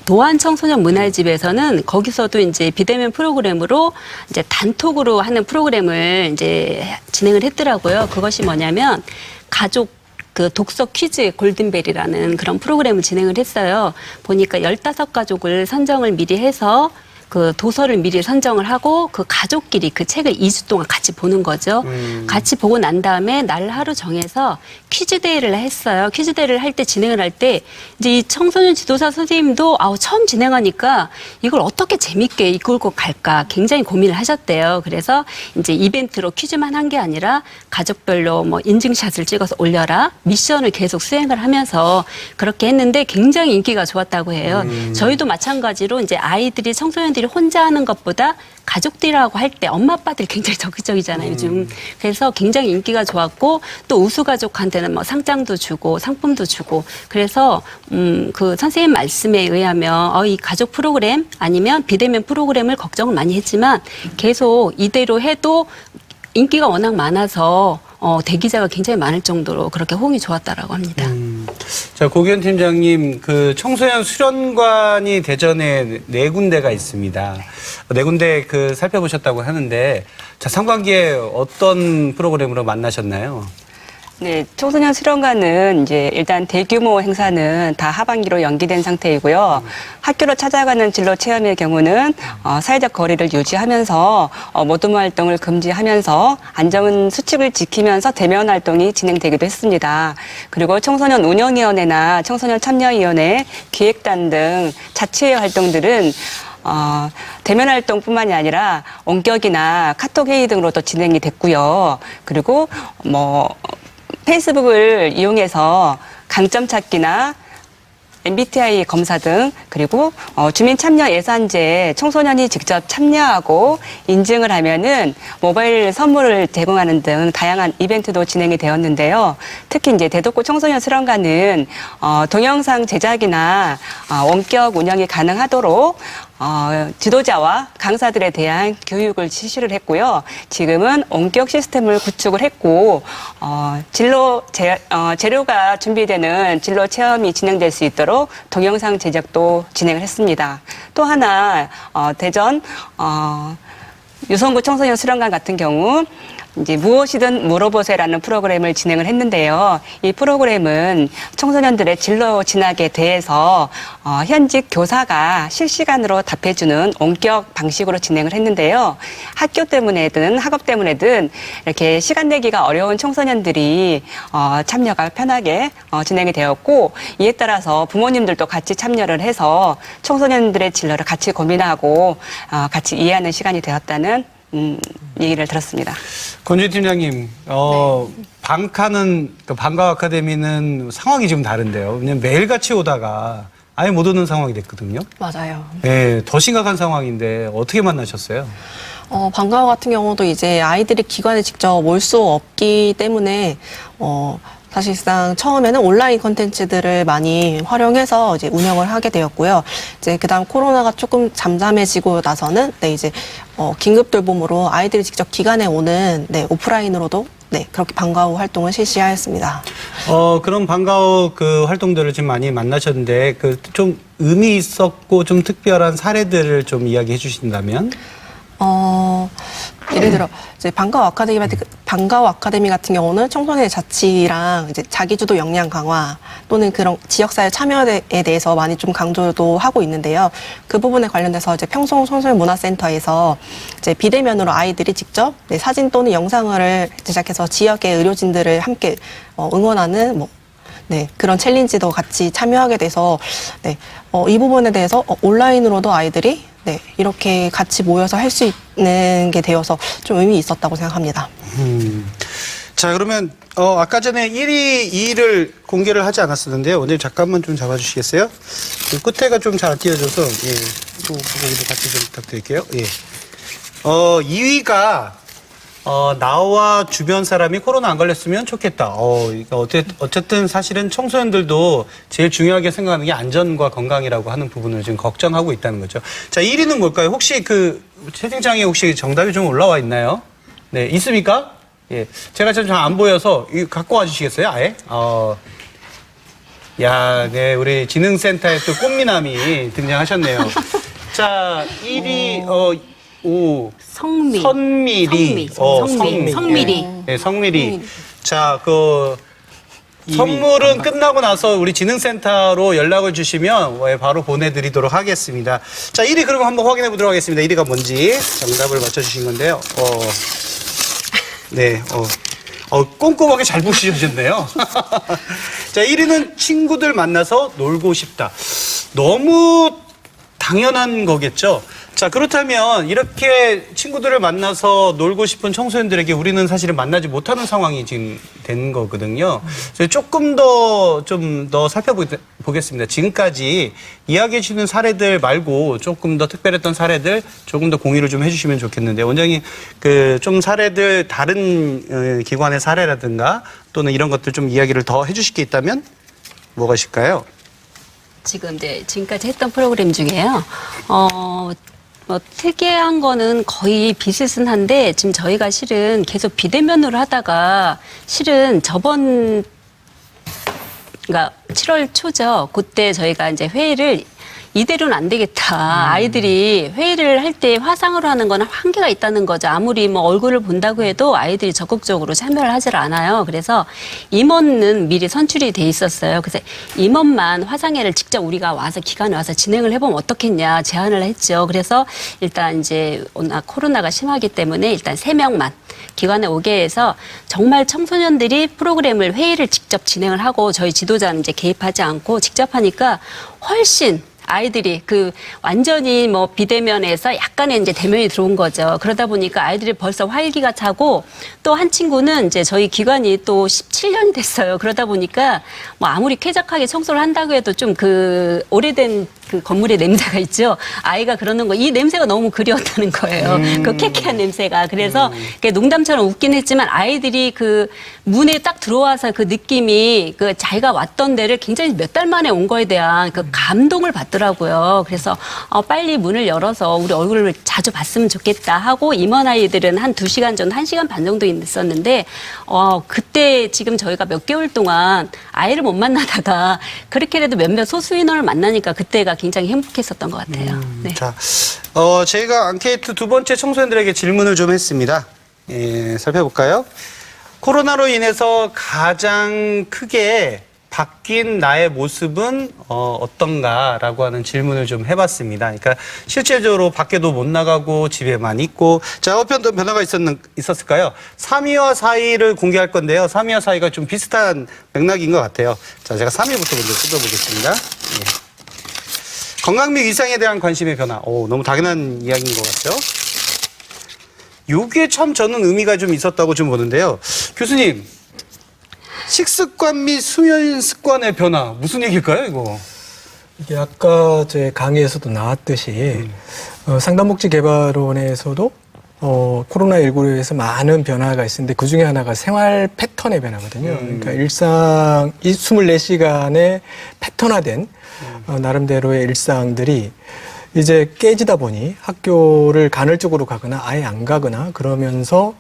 도안 청소년 문화집에서는 거기서도 이제 비대면 프로그램으로 이제 단톡으로 하는 프로그램을 이제 진행을 했더라고요. 그것이 뭐냐면 가족 그 독서 퀴즈 골든벨이라는 그런 프로그램을 진행을 했어요. 보니까 15가족을 선정을 미리 해서 그 도서를 미리 선정을 하고 그 가족끼리 그 책을 2주 동안 같이 보는 거죠. 같이 보고 난 다음에 날 하루 정해서 퀴즈 대회를 했어요. 퀴즈 대회를 할 때 진행을 할 때 이제 이 청소년 지도사 선생님도 처음 진행하니까 이걸 어떻게 재밌게 이끌고 갈까 굉장히 고민을 하셨대요. 그래서 이제 이벤트로 퀴즈만 한 게 아니라 가족별로 뭐 인증샷을 찍어서 올려라 미션을 계속 수행을 하면서 그렇게 했는데 굉장히 인기가 좋았다고 해요. 저희도 마찬가지로 이제 아이들이 청소년들이 혼자 하는 것보다 가족들하고 할 때 엄마 아빠들이 굉장히 적극적이잖아요, 요즘. 그래서 굉장히 인기가 좋았고 또 우수 가족한테는 뭐 상장도 주고 상품도 주고 그래서 그 선생님 말씀에 의하면 이 가족 프로그램 아니면 비대면 프로그램을 걱정을 많이 했지만 계속 이대로 해도 인기가 워낙 많아서 대기자가 굉장히 많을 정도로 그렇게 호응이 좋았다라고 합니다. 자, 고기현 팀장님, 그 청소년 수련관이 대전에 4군데가 있습니다. 4군데 살펴보셨다고 하는데, 자, 상반기에 어떤 프로그램으로 만나셨나요? 네, 청소년 수련관은 이제 일단 대규모 행사는 다 하반기로 연기된 상태이고요. 학교로 찾아가는 진로 체험의 경우는 사회적 거리를 유지하면서 모둠 활동을 금지하면서 안전 수칙을 지키면서 대면 활동이 진행되기도 했습니다. 그리고 청소년 운영위원회나 청소년 참여위원회, 기획단 등 자치회 활동들은 대면 활동뿐만이 아니라 원격이나 카톡 회의 등으로도 진행이 됐고요. 그리고 페이스북을 이용해서 강점 찾기나 MBTI 검사 등 그리고 주민 참여 예산제에 청소년이 직접 참여하고 인증을 하면은 모바일 선물을 제공하는 등 다양한 이벤트도 진행이 되었는데요. 특히 이제 대덕구 청소년 수련관은 동영상 제작이나 원격 운영이 가능하도록 지도자와 강사들에 대한 교육을 실시를 했고요. 지금은 원격 시스템을 구축을 했고 재료가 준비되는 진로 체험이 진행될 수 있도록 동영상 제작도 진행을 했습니다. 또 하나 대전 유성구 청소년 수련관 같은 경우 이제 무엇이든 물어보세요라는 프로그램을 진행을 했는데요. 이 프로그램은 청소년들의 진로 진학에 대해서 현직 교사가 실시간으로 답해주는 원격 방식으로 진행을 했는데요. 학교 때문에든 학업 때문에든 이렇게 시간 내기가 어려운 청소년들이 참여가 편하게 진행이 되었고 이에 따라서 부모님들도 같이 참여를 해서 청소년들의 진로를 같이 고민하고 같이 이해하는 시간이 되었다는 얘기를 들었습니다. 권주희 팀장님, 방카는 방과 아카데미는 상황이 좀 다른데요. 그냥 매일같이 오다가 아예 못 오는 상황이 됐거든요. 맞아요. 네, 더 심각한 상황인데 어떻게 만나셨어요? 방과후 같은 경우도 이제 아이들이 기관에 직접 올 수 없기 때문에 사실상 처음에는 온라인 콘텐츠들을 많이 활용해서 이제 운영을 하게 되었고요. 이제 그다음 코로나가 조금 잠잠해지고 나서는 이제 긴급 돌봄으로 아이들이 직접 기관에 오는 오프라인으로도 그렇게 방과후 활동을 실시하였습니다. 그런 방과후 그 활동들을 지금 많이 만나셨는데 그 좀 의미 있었고 좀 특별한 사례들을 좀 이야기해 주신다면? 예를 들어 이제 방과후 아카데미 같은 경우는 청소년의 자치랑 이제 자기주도 역량 강화 또는 그런 지역사회 참여에 대해서 많이 좀 강조도 하고 있는데요. 그 부분에 관련돼서 이제 평송 청소년 문화센터에서 이제 비대면으로 아이들이 직접 사진 또는 영상을 제작해서 지역의 의료진들을 함께 응원하는 그런 챌린지도 같이 참여하게 돼서 이 부분에 대해서 온라인으로도 아이들이 이렇게 같이 모여서 할 수 있는 게 되어서 좀 의미 있었다고 생각합니다. 자, 그러면 아까 전에 1위, 2위를 공개를 하지 않았었는데요. 원장님 잠깐만 좀 잡아주시겠어요? 그 끝에가 좀 잘 안 띄어져서 또 거기도 같이 좀 부탁드릴게요. 2위가 나와 주변 사람이 코로나 안 걸렸으면 좋겠다. 어쨌든 사실은 청소년들도 제일 중요하게 생각하는 게 안전과 건강이라고 하는 부분을 지금 걱정하고 있다는 거죠. 자, 1위는 뭘까요? 혹시 채팅창에 혹시 정답이 좀 올라와 있나요? 네, 있습니까? 예. 제가 좀 안 보여서 이거 갖고 와 주시겠어요? 아예? 네, 우리 지능센터의 또 꽃미남이 등장하셨네요. 자, 1위, 성미리. 네, 성미리. 자, 선물은 끝나고 나서 우리 지능센터로 연락을 주시면 바로 보내드리도록 하겠습니다. 자, 1위 그리고 한번 확인해 보도록 하겠습니다. 1위가 뭔지 정답을 맞춰주신 건데요. 꼼꼼하게 잘 보시셨네요. 자, 1위는 친구들 만나서 놀고 싶다. 너무 당연한 거겠죠? 자, 그렇다면 이렇게 친구들을 만나서 놀고 싶은 청소년들에게 우리는 사실은 만나지 못하는 상황이 지금 된 거거든요. 그래서 조금 더 살펴보겠습니다. 지금까지 이야기해 주시는 사례들 말고 조금 더 특별했던 사례들 조금 더 공유를 좀 해주시면 좋겠는데 원장님 좀 사례들 다른 기관의 사례라든가 또는 이런 것들 좀 이야기를 더 해주실 게 있다면 뭐가 있을까요? 지금까지 했던 프로그램 중에요. 특이한 거는 거의 비슷한데 지금 저희가 실은 계속 비대면으로 하다가 실은 그러니까 7월 초죠. 그때 저희가 이제 회의를 이대로는 안 되겠다. 아이들이 회의를 할 때 화상으로 하는 거는 한계가 있다는 거죠. 아무리 얼굴을 본다고 해도 아이들이 적극적으로 참여를 하질 않아요. 그래서 임원은 미리 선출이 돼 있었어요. 그래서 임원만 화상회를 직접 우리가 와서 기관에 와서 진행을 해보면 어떻겠냐 제안을 했죠. 그래서 일단 이제 코로나가 심하기 때문에 일단 3명만 기관에 오게 해서 정말 청소년들이 프로그램을 회의를 직접 진행을 하고 저희 지도자는 이제 개입하지 않고 직접 하니까 훨씬 아이들이 그 완전히 뭐 비대면에서 약간의 이제 대면이 들어온 거죠. 그러다 보니까 아이들이 벌써 활기가 차고 또 한 친구는 이제 저희 기관이 또 17년이 됐어요. 그러다 보니까 뭐 아무리 쾌적하게 청소를 한다고 해도 좀 그 오래된 그 건물의 냄새가 있죠. 아이가 그러는 거, 이 냄새가 너무 그리웠다는 거예요. 그 쾌쾌한 냄새가. 그래서 그게 농담처럼 웃긴 했지만 아이들이 그 문에 딱 들어와서 그 느낌이 그 자기가 왔던 데를 굉장히 몇 달 만에 온 거에 대한 그 감동을 받더라고요. 그래서 빨리 문을 열어서 우리 얼굴을 자주 봤으면 좋겠다 하고 임원 아이들은 한 2시간 정도, 1시간 반 정도 있었는데 그때 지금 저희가 몇 개월 동안 아이를 못 만나다가 그렇게라도 몇몇 소수 인원을 만나니까 그때가 굉장히 행복했었던 것 같아요. 네. 자, 저희가 앙케이트 두 번째 청소년들에게 질문을 좀 했습니다. 예, 살펴볼까요? 코로나로 인해서 가장 크게 바뀐 나의 모습은 어떤가라고 하는 질문을 좀 해봤습니다. 그러니까 실제적으로 밖에도 못 나가고 집에만 있고, 자, 어떤 변화가 있었을까요? 3위와 4위를 공개할 건데요. 3위와 4위가 좀 비슷한 맥락인 것 같아요. 자, 제가 3위부터 먼저 뜯어보겠습니다. 예. 건강 및 위생에 대한 관심의 변화. 너무 당연한 이야기인 것 같죠? 요게 참 저는 의미가 좀 있었다고 좀 보는데요. 교수님, 식습관 및 수면 습관의 변화, 무슨 얘기일까요, 이거? 이게 아까 제 강의에서도 나왔듯이 상담복지개발원에서도 코로나19로 인해서 많은 변화가 있었는데 그 중에 하나가 생활 패턴의 변화거든요. 그러니까 일상, 이 24시간에 패턴화된 나름대로의 일상들이 이제 깨지다 보니 학교를 간헐적으로 가거나 아예 안 가거나 그러면서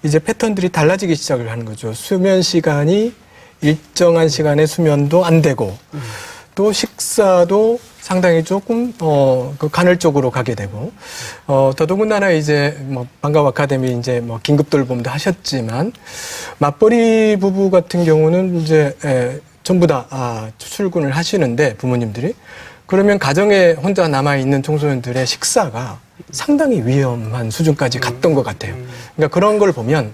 이제 패턴들이 달라지기 시작을 하는 거죠. 수면 시간이 일정한 시간에 수면도 안 되고 또 식사도 상당히 조금 그 간헐적으로 가게 되고 더더군다나 이제 뭐 방과후 아카데미 이제 뭐 긴급 돌봄도 하셨지만 맞벌이 부부 같은 경우는 이제 전부 다 출근을 하시는데 부모님들이 그러면 가정에 혼자 남아 있는 청소년들의 식사가 상당히 위험한 수준까지 갔던 것 같아요. 그러니까 그런 걸 보면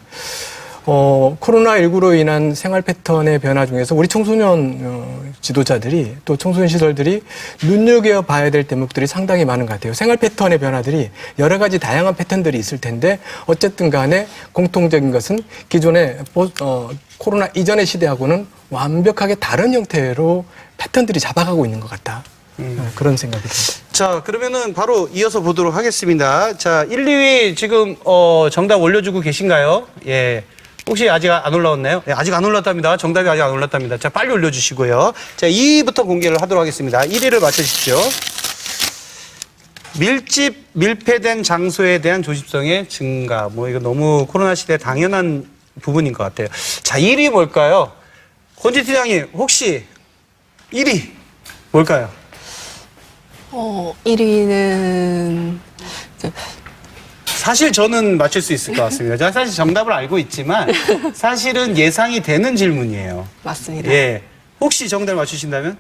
코로나19로 인한 생활 패턴의 변화 중에서 우리 청소년 지도자들이 또 청소년 시설들이 눈여겨봐야 될 대목들이 상당히 많은 것 같아요. 생활 패턴의 변화들이 여러 가지 다양한 패턴들이 있을 텐데 어쨌든 간에 공통적인 것은 기존의 코로나 이전의 시대하고는 완벽하게 다른 형태로 패턴들이 잡아가고 있는 것 같다. 그런 생각이 듭니다. 자, 그러면은 바로 이어서 보도록 하겠습니다. 자, 1, 2위 지금 정답 올려주고 계신가요? 예. 혹시 아직 안 올라왔나요? 네, 아직 안 올랐답니다. 정답이 아직 안 올랐답니다. 자, 빨리 올려주시고요. 자, 2위부터 공개를 하도록 하겠습니다. 1위를 맞춰주십시오. 밀폐된 장소에 대한 조심성의 증가. 뭐 이거 너무 코로나 시대에 당연한 부분인 것 같아요. 자, 1위 뭘까요? 권지 팀장님, 혹시 1위 뭘까요? 1위는 사실 저는 맞출 수 있을 것 같습니다. 제가 사실 정답을 알고 있지만 사실은 예상이 되는 질문이에요. 맞습니다. 예. 혹시 정답을 맞추신다면?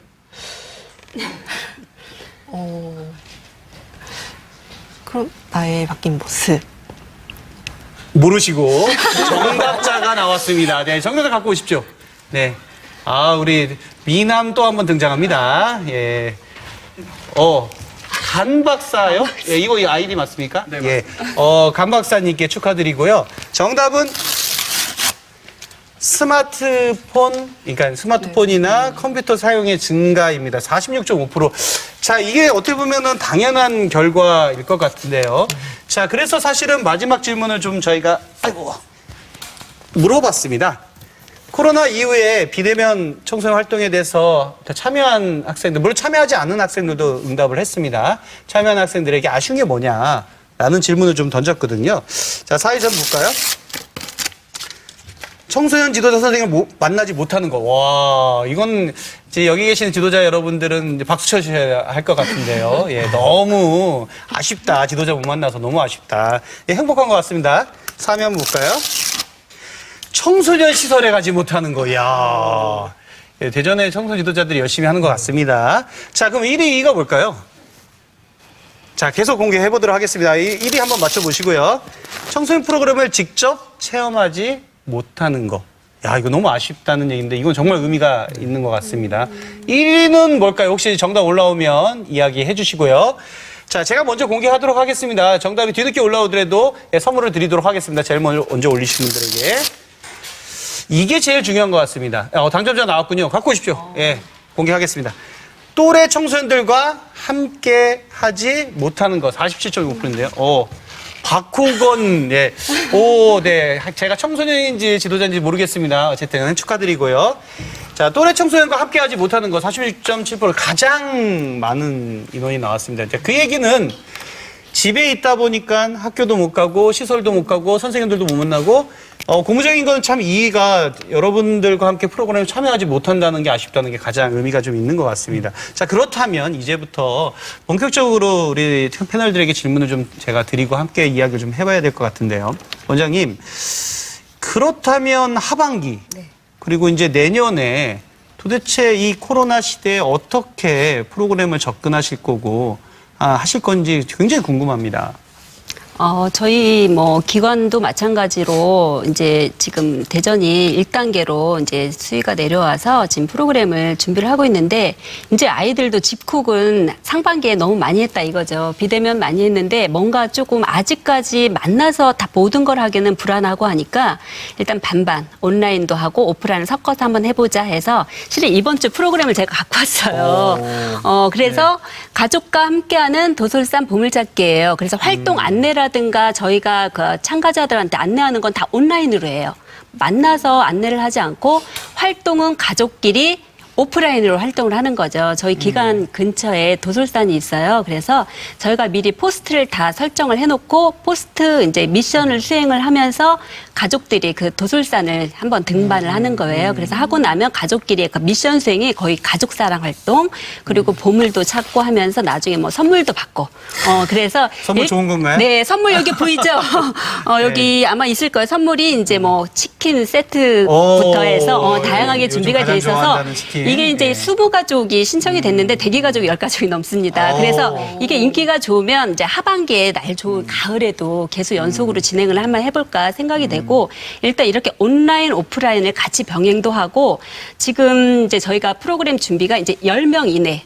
그럼 나의 바뀐 모습. 모르시고 정답자가 나왔습니다. 네, 정답을 갖고 오십시오. 네. 우리 미남 또 한 번 등장합니다. 예. 간 박사요? 예, 이거 이 아이디 맞습니까? 네, 예. 간 박사님께 축하드리고요. 정답은 그러니까 스마트폰이나 컴퓨터 사용의 증가입니다. 46.5%. 자, 이게 어떻게 보면은 당연한 결과일 것 같은데요. 자, 그래서 사실은 마지막 질문을 좀 저희가 물어봤습니다. 코로나 이후에 비대면 청소년 활동에 대해서 참여한 학생들, 물론 참여하지 않은 학생들도 응답을 했습니다. 참여한 학생들에게 아쉬운 게 뭐냐라는 질문을 좀 던졌거든요. 자, 4위 좀 볼까요? 청소년 지도자 선생님을 만나지 못하는 거. 와, 이건 이제 여기 계시는 지도자 여러분들은 이제 박수 쳐주셔야 할 것 같은데요. 예, 너무 아쉽다. 지도자 못 만나서 너무 아쉽다. 예, 행복한 것 같습니다. 3위 한번 볼까요? 청소년 시설에 가지 못하는 거. 이야. 예, 대전의 청소년 지도자들이 열심히 하는 것 같습니다. 자, 그럼 1위가 뭘까요? 자, 계속 공개해 보도록 하겠습니다. 1위 한번 맞춰보시고요. 청소년 프로그램을 직접 체험하지 못하는 거. 야, 이거 너무 아쉽다는 얘기인데 이건 정말 의미가 있는 것 같습니다. 1위는 뭘까요? 혹시 정답 올라오면 이야기해 주시고요. 자, 제가 먼저 공개하도록 하겠습니다. 정답이 뒤늦게 올라오더라도 선물을 드리도록 하겠습니다. 제일 먼저 올리시는 분들에게. 이게 제일 중요한 것 같습니다. 당첨자 나왔군요. 갖고 오십시오. 예, 공개하겠습니다. 또래 청소년들과 함께 하지 못하는 것. 47.5%인데요. 박호건, 예. 네. 제가 청소년인지 지도자인지 모르겠습니다. 어쨌든 축하드리고요. 자, 또래 청소년과 함께 하지 못하는 것 46.7% 가장 많은 인원이 나왔습니다. 이제 그 얘기는 집에 있다 보니까 학교도 못 가고 시설도 못 가고 선생님들도 못 만나고 고무적인 건 참 이해가 여러분들과 함께 프로그램에 참여하지 못한다는 게 아쉽다는 게 가장 의미가 좀 있는 것 같습니다. 자, 그렇다면 이제부터 본격적으로 우리 패널들에게 질문을 좀 제가 드리고 함께 이야기를 좀 해봐야 될 것 같은데요. 원장님, 그렇다면 하반기 그리고 이제 내년에 도대체 이 코로나 시대에 어떻게 프로그램을 접근하실 거고 하실 건지 굉장히 궁금합니다. 저희 기관도 마찬가지로 이제 지금 대전이 1단계로 이제 수위가 내려와서 지금 프로그램을 준비를 하고 있는데 이제 아이들도 집콕은 상반기에 너무 많이 했다 이거죠. 비대면 많이 했는데 뭔가 조금 아직까지 만나서 다 모든 걸 하기는 불안하고 하니까 일단 반반 온라인도 하고 오프라인을 섞어서 한번 해보자 해서 실은 이번 주 프로그램을 제가 갖고 왔어요. 그래서 가족과 함께하는 도솔산 보물찾기예요. 그래서 활동 안내라 든가 저희가 그 참가자들한테 안내하는 건 다 온라인으로 해요. 만나서 안내를 하지 않고 활동은 가족끼리 오프라인으로 활동을 하는 거죠. 저희 기관 근처에 도솔산이 있어요. 그래서 저희가 미리 포스트를 다 설정을 해놓고 포스트 이제 미션을 수행을 하면서 가족들이 그 도솔산을 한번 등반을 하는 거예요. 그래서 하고 나면 가족끼리 그 미션 수행이 거의 가족사랑 활동 그리고 보물도 찾고 하면서 나중에 뭐 선물도 받고. 그래서 선물 좋은 건가요? 네, 선물 여기 보이죠? 여기 아마 있을 거예요. 선물이 이제 뭐 치킨 세트부터 해서 다양하게 준비가 돼 있어서 이게 이제 수부 가족이 신청이 됐는데 대기 가족이 10가족이 넘습니다. 그래서 이게 인기가 좋으면 이제 하반기에 날 좋은 가을에도 계속 연속으로 진행을 한번 해볼까 생각이 되고 일단 이렇게 온라인 오프라인을 같이 병행도 하고 지금 이제 저희가 프로그램 준비가 이제 10명 이내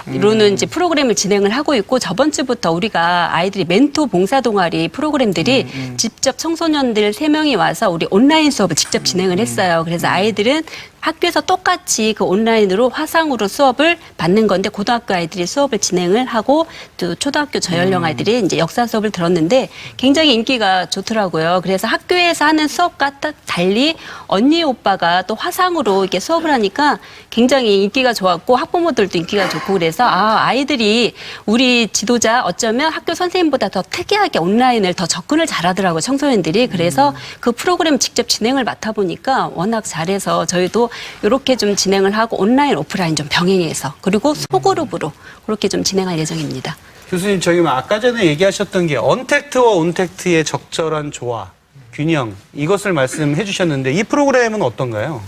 로는 이제 프로그램을 진행을 하고 있고 저번 주부터 우리가 아이들이 멘토 봉사 동아리 프로그램들이 직접 청소년들 3명이 와서 우리 온라인 수업을 직접 진행을 했어요. 그래서 아이들은 학교에서 똑같이 그 온라인으로 화상으로 수업을 받는 건데 고등학교 아이들이 수업을 진행을 하고 또 초등학교 저연령 아이들이 이제 역사 수업을 들었는데 굉장히 인기가 좋더라고요. 그래서 학교에서 하는 수업과 달리 언니 오빠가 또 화상으로 이렇게 수업을 하니까 굉장히 인기가 좋았고 학부모들도 인기가 좋고 그래서 아이들이 우리 지도자 어쩌면 학교 선생님보다 더 특이하게 온라인을 더 접근을 잘하더라고요. 청소년들이. 그래서 그 프로그램 직접 진행을 맡아보니까 워낙 잘해서 저희도 이렇게 좀 진행을 하고 온라인, 오프라인 좀 병행해서 그리고 소그룹으로 그렇게 좀 진행할 예정입니다. 교수님, 저기 아까 전에 얘기하셨던 게 언택트와 온택트의 적절한 조화, 균형 이것을 말씀해 주셨는데 이 프로그램은 어떤가요?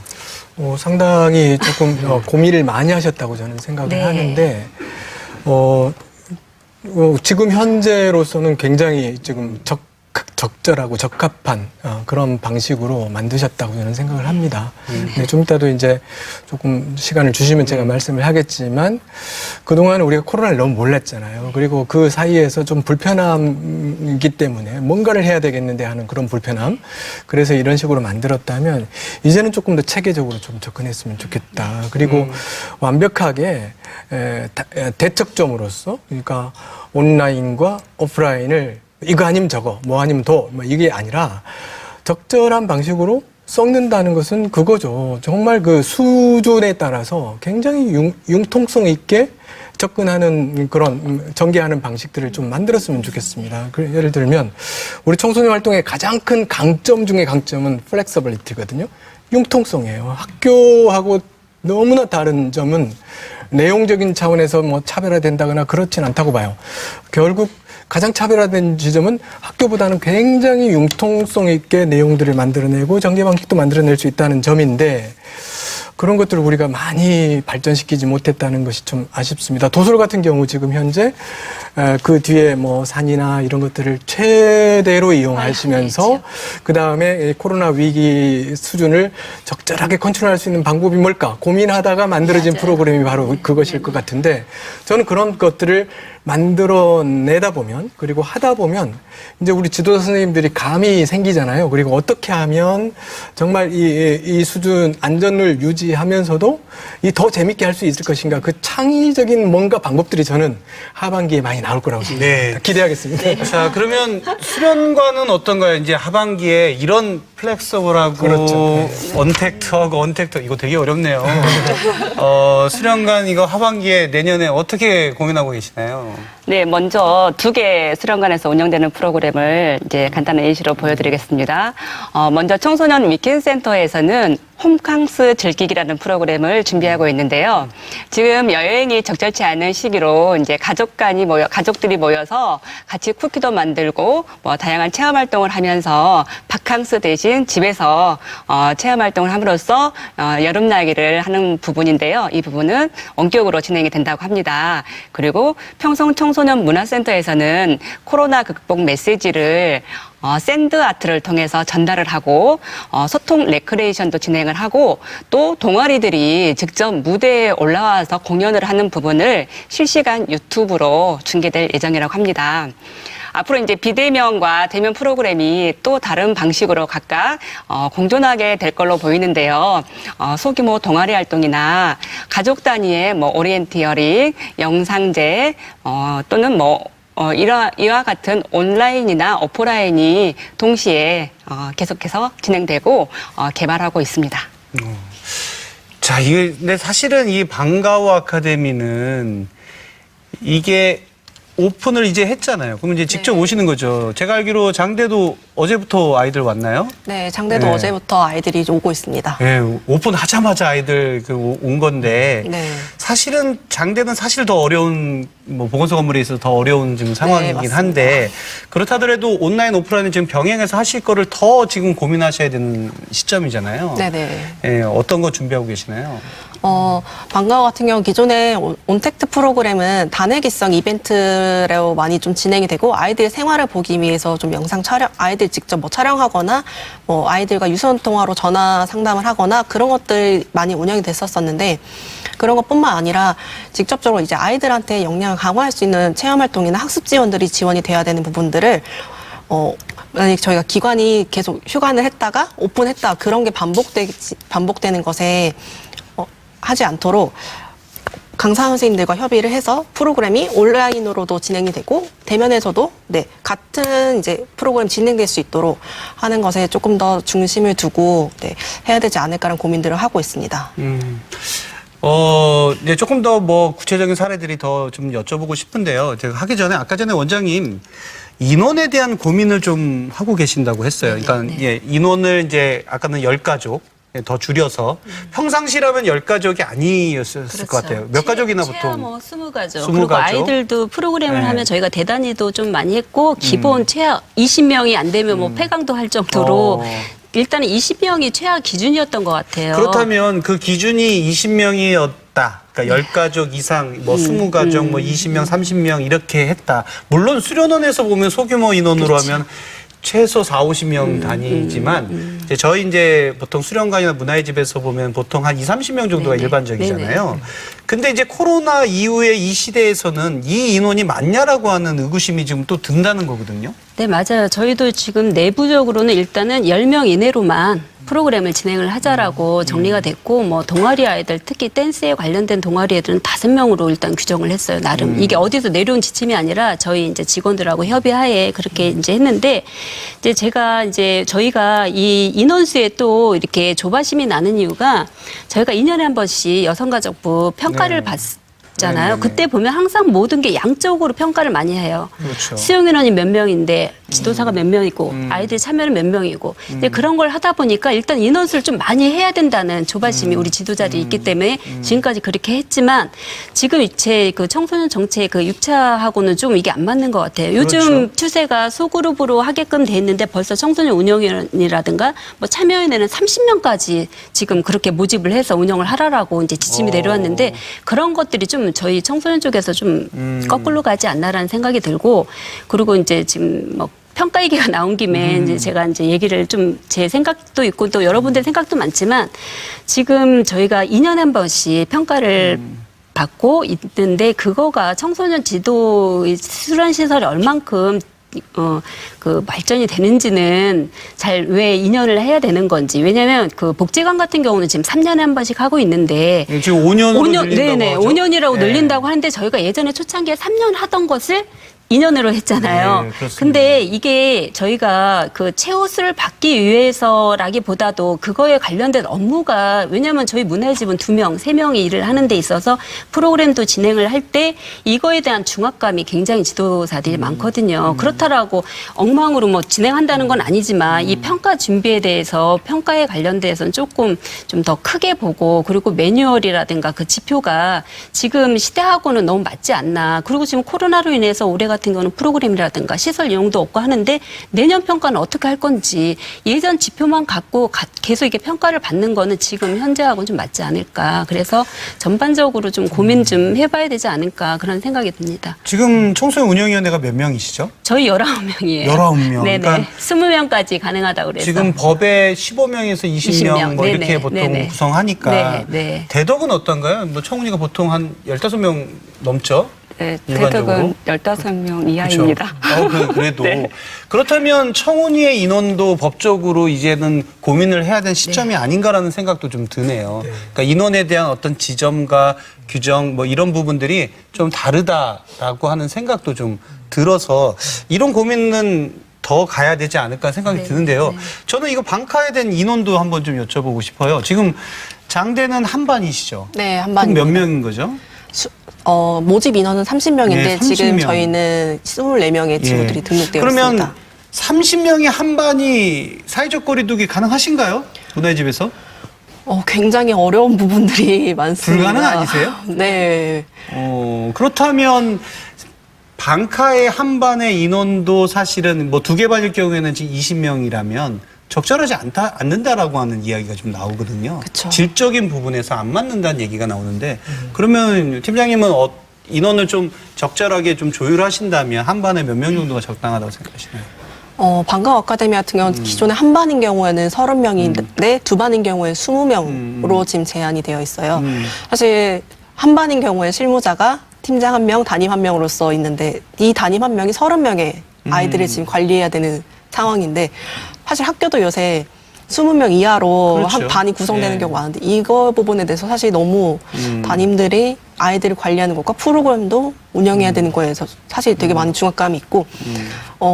상당히 조금 고민을 많이 하셨다고 저는 생각을 네. 하는데 지금 현재로서는 굉장히 지금 적절하고 적합한 그런 방식으로 만드셨다고 저는 생각을 합니다. 네, 좀 이따도 이제 조금 시간을 주시면 제가 말씀을 하겠지만 그동안 우리가 코로나를 너무 몰랐잖아요. 그리고 그 사이에서 좀 불편함이기 때문에 뭔가를 해야 되겠는데 하는 그런 불편함. 그래서 이런 식으로 만들었다면 이제는 조금 더 체계적으로 좀 접근했으면 좋겠다. 그리고 완벽하게 대척점으로서 그러니까 온라인과 오프라인을 이거 아니면 저거, 뭐 아니면 더, 이게 아니라 적절한 방식으로 섞는다는 것은 그거죠. 정말 그 수준에 따라서 굉장히 융통성 있게 접근하는 그런 전개하는 방식들을 좀 만들었으면 좋겠습니다. 예를 들면 우리 청소년 활동의 가장 큰 강점 중에 강점은 플렉서빌리티거든요. 융통성이에요. 학교하고 너무나 다른 점은 내용적인 차원에서 뭐 차별화된다거나 그렇진 않다고 봐요. 결국 가장 차별화된 지점은 학교보다는 굉장히 융통성 있게 내용들을 만들어내고 전개 방식도 만들어낼 수 있다는 점인데 그런 것들을 우리가 많이 발전시키지 못했다는 것이 좀 아쉽습니다. 도솔 같은 경우 지금 현재 그 뒤에 뭐 산이나 이런 것들을 최대로 이용하시면서 그 다음에 코로나 위기 수준을 적절하게 컨트롤할 수 있는 방법이 뭘까 고민하다가 만들어진 프로그램이 바로 그것일 것 같은데 저는 그런 것들을 만들어내다 보면 그리고 하다 보면 이제 우리 지도자 선생님들이 감이 생기잖아요. 그리고 어떻게 하면 정말 이 수준 안전을 유지하면서도 이 더 재밌게 할 수 있을 것인가 그 창의적인 뭔가 방법들이 저는 하반기에 많이 나올 거라고 생각합니다. 기대하겠습니다. 자, 그러면 수련관은 어떤가요? 이제 하반기에 이런 플렉서블하고 그렇죠. 언택트하고 이거 되게 어렵네요. 수련관 이거 하반기에 내년에 어떻게 고민하고 계시나요? 네, 먼저 2개 수련관에서 운영되는 프로그램을 이제 간단한 예시로 보여드리겠습니다. 먼저 청소년 위켄센터에서는 홈캉스 즐기기라는 프로그램을 준비하고 있는데요. 지금 여행이 적절치 않은 시기로 이제 가족들이 모여서 같이 쿠키도 만들고 뭐 다양한 체험 활동을 하면서 바캉스 대신 집에서 체험 활동을 함으로써 여름나기를 하는 부분인데요. 이 부분은 원격으로 진행이 된다고 합니다. 그리고 평성 청소년 문화센터에서는 코로나 극복 메시지를 샌드 아트를 통해서 전달을 하고 소통 레크레이션도 진행을 하고 또 동아리들이 직접 무대에 올라와서 공연을 하는 부분을 실시간 유튜브로 중계될 예정이라고 합니다. 앞으로 이제 비대면과 대면 프로그램이 또 다른 방식으로 각각 공존하게 될 걸로 보이는데요. 소규모 동아리 활동이나 가족 단위의 뭐 오리엔티어링, 영상제 또는 이와 같은 온라인이나 오프라인이 동시에 계속해서 진행되고 개발하고 있습니다. 자, 근데 사실은 이 방과후 아카데미는 이게 오픈을 이제 했잖아요. 그럼 이제 직접 오시는 거죠. 제가 알기로 장대도 어제부터 아이들 왔나요? 네, 장대도 네. 어제부터 아이들이 오고 있습니다. 네, 오픈하자마자 아이들 온 건데 네. 사실은 장대는 사실 더 어려운 보건소 건물에 있어서 더 어려운 지금 상황이긴 맞습니다. 한데 그렇다 하더라도 온라인 오프라인은 지금 병행해서 하실 거를 더 지금 고민하셔야 되는 시점이잖아요. 네네. 예, 어떤 거 준비하고 계시나요? 방과후 같은 경우 기존의 온택트 프로그램은 단회기성 이벤트로 많이 좀 진행이 되고 아이들의 생활을 보기 위해서 좀 영상 촬영, 아이들 직접 뭐 촬영하거나 뭐 아이들과 유선 통화로 전화 상담을 하거나 그런 것들 많이 운영이 됐었었는데 그런 것뿐만 아니라 직접적으로 이제 아이들한테 역량을 강화할 수 있는 체험 활동이나 학습 지원들이 지원이 돼야 되는 부분들을 만약 저희가 기관이 계속 휴관을 했다가 오픈했다 그런 게 반복되는 것에 하지 않도록 강사 선생님들과 협의를 해서 프로그램이 온라인으로도 진행이 되고 대면에서도 같은 이제 프로그램 진행될 수 있도록 하는 것에 조금 더 중심을 두고 해야 되지 않을까라는 고민들을 하고 있습니다. 이제 조금 더 구체적인 사례들이 더 좀 여쭤보고 싶은데요. 제가 하기 전에 아까 전에 원장님 인원에 대한 고민을 좀 하고 계신다고 했어요. 그러니까 예, 인원을 이제 아까는 10가족 더 줄여서 평상시라면 10가족이 아니었을 것 같아요. 몇 가족이나 보통? 20가족. 20 그리고 가족? 아이들도 프로그램을 네. 하면 저희가 대단히도 좀 많이 했고 기본 최하 20명이 안 되면 폐강도 할 정도로 일단은 20명이 최하 기준이었던 것 같아요. 그렇다면 그 기준이 20명이었다. 그러니까 10가족 이상, 20가족, 20명, 30명 이렇게 했다. 물론 수련원에서 보면 소규모 인원으로 하면 최소 40~50명 단위지만 이제 보통 수련관이나 문화의 집에서 보면 보통 한 20~30명 정도가 일반적이잖아요. 근데 이제 코로나 이후에 이 시대에서는 이 인원이 맞냐라고 하는 의구심이 지금 또 든다는 거거든요. 네, 맞아요. 저희도 지금 내부적으로는 일단은 10명 이내로만 프로그램을 진행을 하자라고 정리가 됐고 동아리 아이들 특히 댄스에 관련된 동아리 애들은 5명으로 일단 규정을 했어요. 나름 이게 어디서 내려온 지침이 아니라 저희 이제 직원들하고 협의하에 그렇게 이제 했는데 이제 저희가 이 인원수에 또 이렇게 조바심이 나는 이유가 저희가 2년에 한 번씩 여성가족부 평가를 잖아요. 그때 보면 항상 모든 게 양적으로 평가를 많이 해요. 그렇죠. 수용 인원이 몇 명인데 지도사가 몇 명이고 아이들 참여는 몇 명이고. 근데 그런 걸 하다 보니까 일단 인원수를 좀 많이 해야 된다는 조바심이 우리 지도자들이 있기 때문에 지금까지 그렇게 했지만 지금 제 그 청소년 정책 그 6차하고는 좀 이게 안 맞는 것 같아요. 요즘 그렇죠. 추세가 소그룹으로 하게끔 돼 있는데 벌써 청소년 운영위원이라든가 뭐 참여인에는 30명까지 지금 그렇게 모집을 해서 운영을 하라라고 이제 지침이 내려왔는데 그런 것들이 좀 저희 청소년 쪽에서 좀 거꾸로 가지 않나라는 생각이 들고 그리고 이제 지금 뭐 평가 얘기가 나온 김에 이제 제가 이제 얘기를 좀 제 생각도 있고 또 여러분들 생각도 많지만 지금 저희가 2년에 한 번씩 평가를 받고 있는데 그거가 청소년 지도 수련 시설이 얼만큼 그 발전이 되는지는 잘 왜 2년을 해야 되는 건지. 왜냐면 그 복지관 같은 경우는 지금 3년에 한 번씩 하고 있는데. 지금 5년으로 늘린다고 네네. 하죠? 5년이라고 네. 늘린다고 하는데 저희가 예전에 초창기에 3년 하던 것을 2년으로 했잖아요. 네, 그렇습니다. 근데 이게 저희가 그 최우수를 받기 위해서라기보다도 그거에 관련된 업무가 왜냐하면 저희 문화집은 2명, 3명이 일을 하는 데 있어서 프로그램도 진행을 할 때 이거에 대한 중압감이 굉장히 지도사들이 많거든요. 그렇다라고 엉망으로 뭐 진행한다는 건 아니지만 이 평가 준비에 대해서 평가에 관련돼서는 조금 좀 더 크게 보고 그리고 매뉴얼이라든가 그 지표가 지금 시대하고는 너무 맞지 않나. 그리고 지금 코로나로 인해서 올해 같은 경우는 프로그램이라든가 시설 이용도 없고 하는데 내년 평가는 어떻게 할 건지 예전 지표만 갖고 계속 이게 평가를 받는 거는 지금 현재하고는 좀 맞지 않을까. 그래서 전반적으로 좀 고민 좀 해봐야 되지 않을까 그런 생각이 듭니다. 지금 청소년 운영위원회가 몇 명이시죠? 저희 19명이에요. 19명. 네네. 그러니까 20명까지 가능하다고 그래서. 지금 법에 15명에서 20명 뭐 이렇게 네네. 보통 네네. 구성하니까 네, 네. 대덕은 어떤가요? 뭐 청운이가 보통 한 15명 넘죠? 네, 일반적으로? 대덕은 15명 이하입니다. 그래도 네. 그렇다면 청운위의 인원도 법적으로 이제는 고민을 해야 되는 시점이 아닌가라는 생각도 좀 드네요. 그러니까 인원에 대한 어떤 지점과 규정 뭐 이런 부분들이 좀 다르다라고 하는 생각도 좀 들어서 이런 고민은 더 가야 되지 않을까 생각이 드는데요. 저는 이거 방카에 대한 인원도 한번 좀 여쭤보고 싶어요. 지금 장대는 한 반이시죠? 네, 한 그럼 반. 몇 명인 거죠? 모집 인원은 30명인데 네, 30명. 지금 저희는 24명의 친구들이 등록되어 그러면 있습니다. 30명의 한 반이 사회적 거리두기 가능하신가요? 문화의 집에서? 굉장히 어려운 부분들이 많습니다. 불가능 아니세요? 네. 그렇다면 방카의 한 반의 인원도 사실은 뭐 2개 반일 경우에는 지금 20명이라면 적절하지 않는다라고 하는 이야기가 좀 나오거든요. 그쵸. 질적인 부분에서 안 맞는다는 얘기가 나오는데 그러면 팀장님은 인원을 좀 적절하게 좀 조율하신다면 한 반에 몇 명 정도가 적당하다고 생각하시나요? 방과후 아카데미 같은 경우는 기존에 한 반인 경우에는 30명인데 두 반인 경우에 20명으로 지금 제한이 되어 있어요. 사실 한 반인 경우에 실무자가 팀장 1명, 담임 1명으로서 있는데 이 담임 1명이 30명의 아이들을 지금 관리해야 되는 상황인데 사실 학교도 요새 20명 이하로 그렇죠. 한 반이 구성되는 예. 경우가 많은데 이거 부분에 대해서 사실 너무 담임들이 아이들을 관리하는 것과 프로그램도 운영해야 되는 거에서 사실 되게 많은 중압감이 있고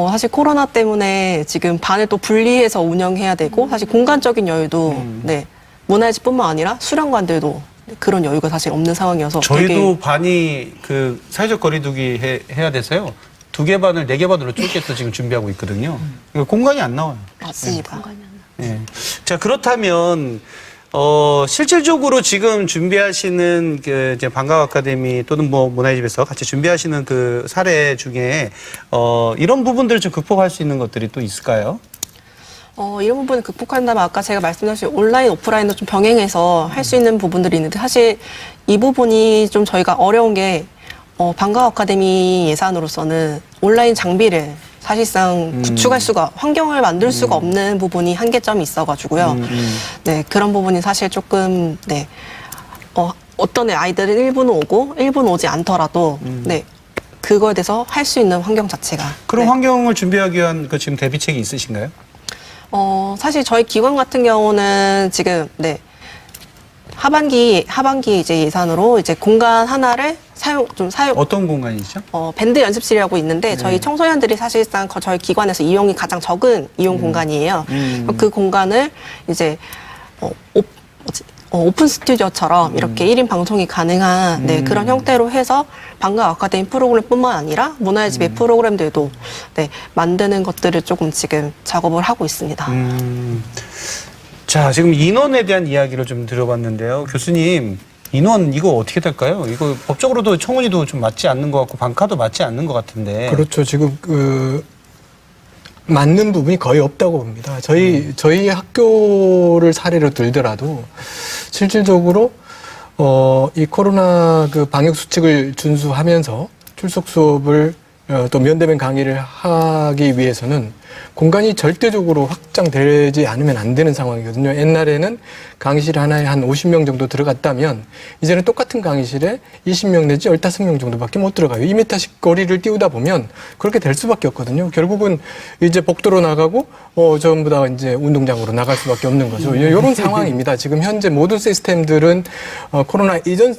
사실 코로나 때문에 지금 반을 또 분리해서 운영해야 되고 사실 공간적인 여유도 네, 문화예술뿐만 아니라 수련관들도 그런 여유가 사실 없는 상황이어서 저희도 되게 반이 그 사회적 거리두기 해야 돼서요. 2개 반을 4개 반으로 쪼개서 지금 준비하고 있거든요. 그러니까 공간이 안 나와요. 맞습니다. 네. 자, 그렇다면 실질적으로 지금 준비하시는 그 이제 방과후 아카데미 또는 뭐 문화의 집에서 같이 준비하시는 그 사례 중에 이런 부분들을 좀 극복할 수 있는 것들이 또 있을까요? 이런 부분을 극복한다면 아까 제가 말씀드린 온라인, 오프라인도 좀 병행해서 할 수 있는 부분들이 있는데 사실 이 부분이 좀 저희가 어려운 게 방과후 아카데미 예산으로서는 온라인 장비를 사실상 구축할 수가, 환경을 만들 수가 없는 부분이 한계점이 있어가지고요. 네, 그런 부분이 사실 조금, 네, 어떤 아이들은 1분 오고 1분 오지 않더라도, 네, 그거에 대해서 할 수 있는 환경 자체가. 그런 네. 환경을 준비하기 위한 그 지금 대비책이 있으신가요? 사실 저희 기관 같은 경우는 지금, 네, 하반기 이제 예산으로 이제 공간 하나를 사용. 어떤 공간이죠? 밴드 연습실이라고 있는데 저희 청소년들이 사실상 저희 기관에서 이용이 가장 적은 이용 공간이에요. 그 공간을 이제 오픈 스튜디오처럼 이렇게 1인 방송이 가능한 네, 그런 형태로 해서 방과 아카데미 프로그램뿐만 아니라 문화의 집의 프로그램들도 네, 만드는 것들을 조금 지금 작업을 하고 있습니다. 자, 지금 인원에 대한 이야기를 좀 들어봤는데요. 교수님, 인원 이거 어떻게 될까요? 이거 법적으로도 청원이도 좀 맞지 않는 것 같고 방카도 맞지 않는 것 같은데. 그렇죠. 지금 맞는 부분이 거의 없다고 봅니다. 저희 학교를 사례로 들더라도 실질적으로 이 코로나 그 방역 수칙을 준수하면서 출석 수업을 또 면대면 강의를 하기 위해서는 공간이 절대적으로 확장되지 않으면 안 되는 상황이거든요. 옛날에는 강의실 하나에 한 50명 정도 들어갔다면 이제는 똑같은 강의실에 20명 내지 15명 정도밖에 못 들어가요. 2m씩 거리를 띄우다 보면 그렇게 될 수밖에 없거든요. 결국은 이제 복도로 나가고 전부 다 이제 운동장으로 나갈 수밖에 없는 거죠. 이런 상황입니다. 지금 현재 모든 시스템들은 코로나 이전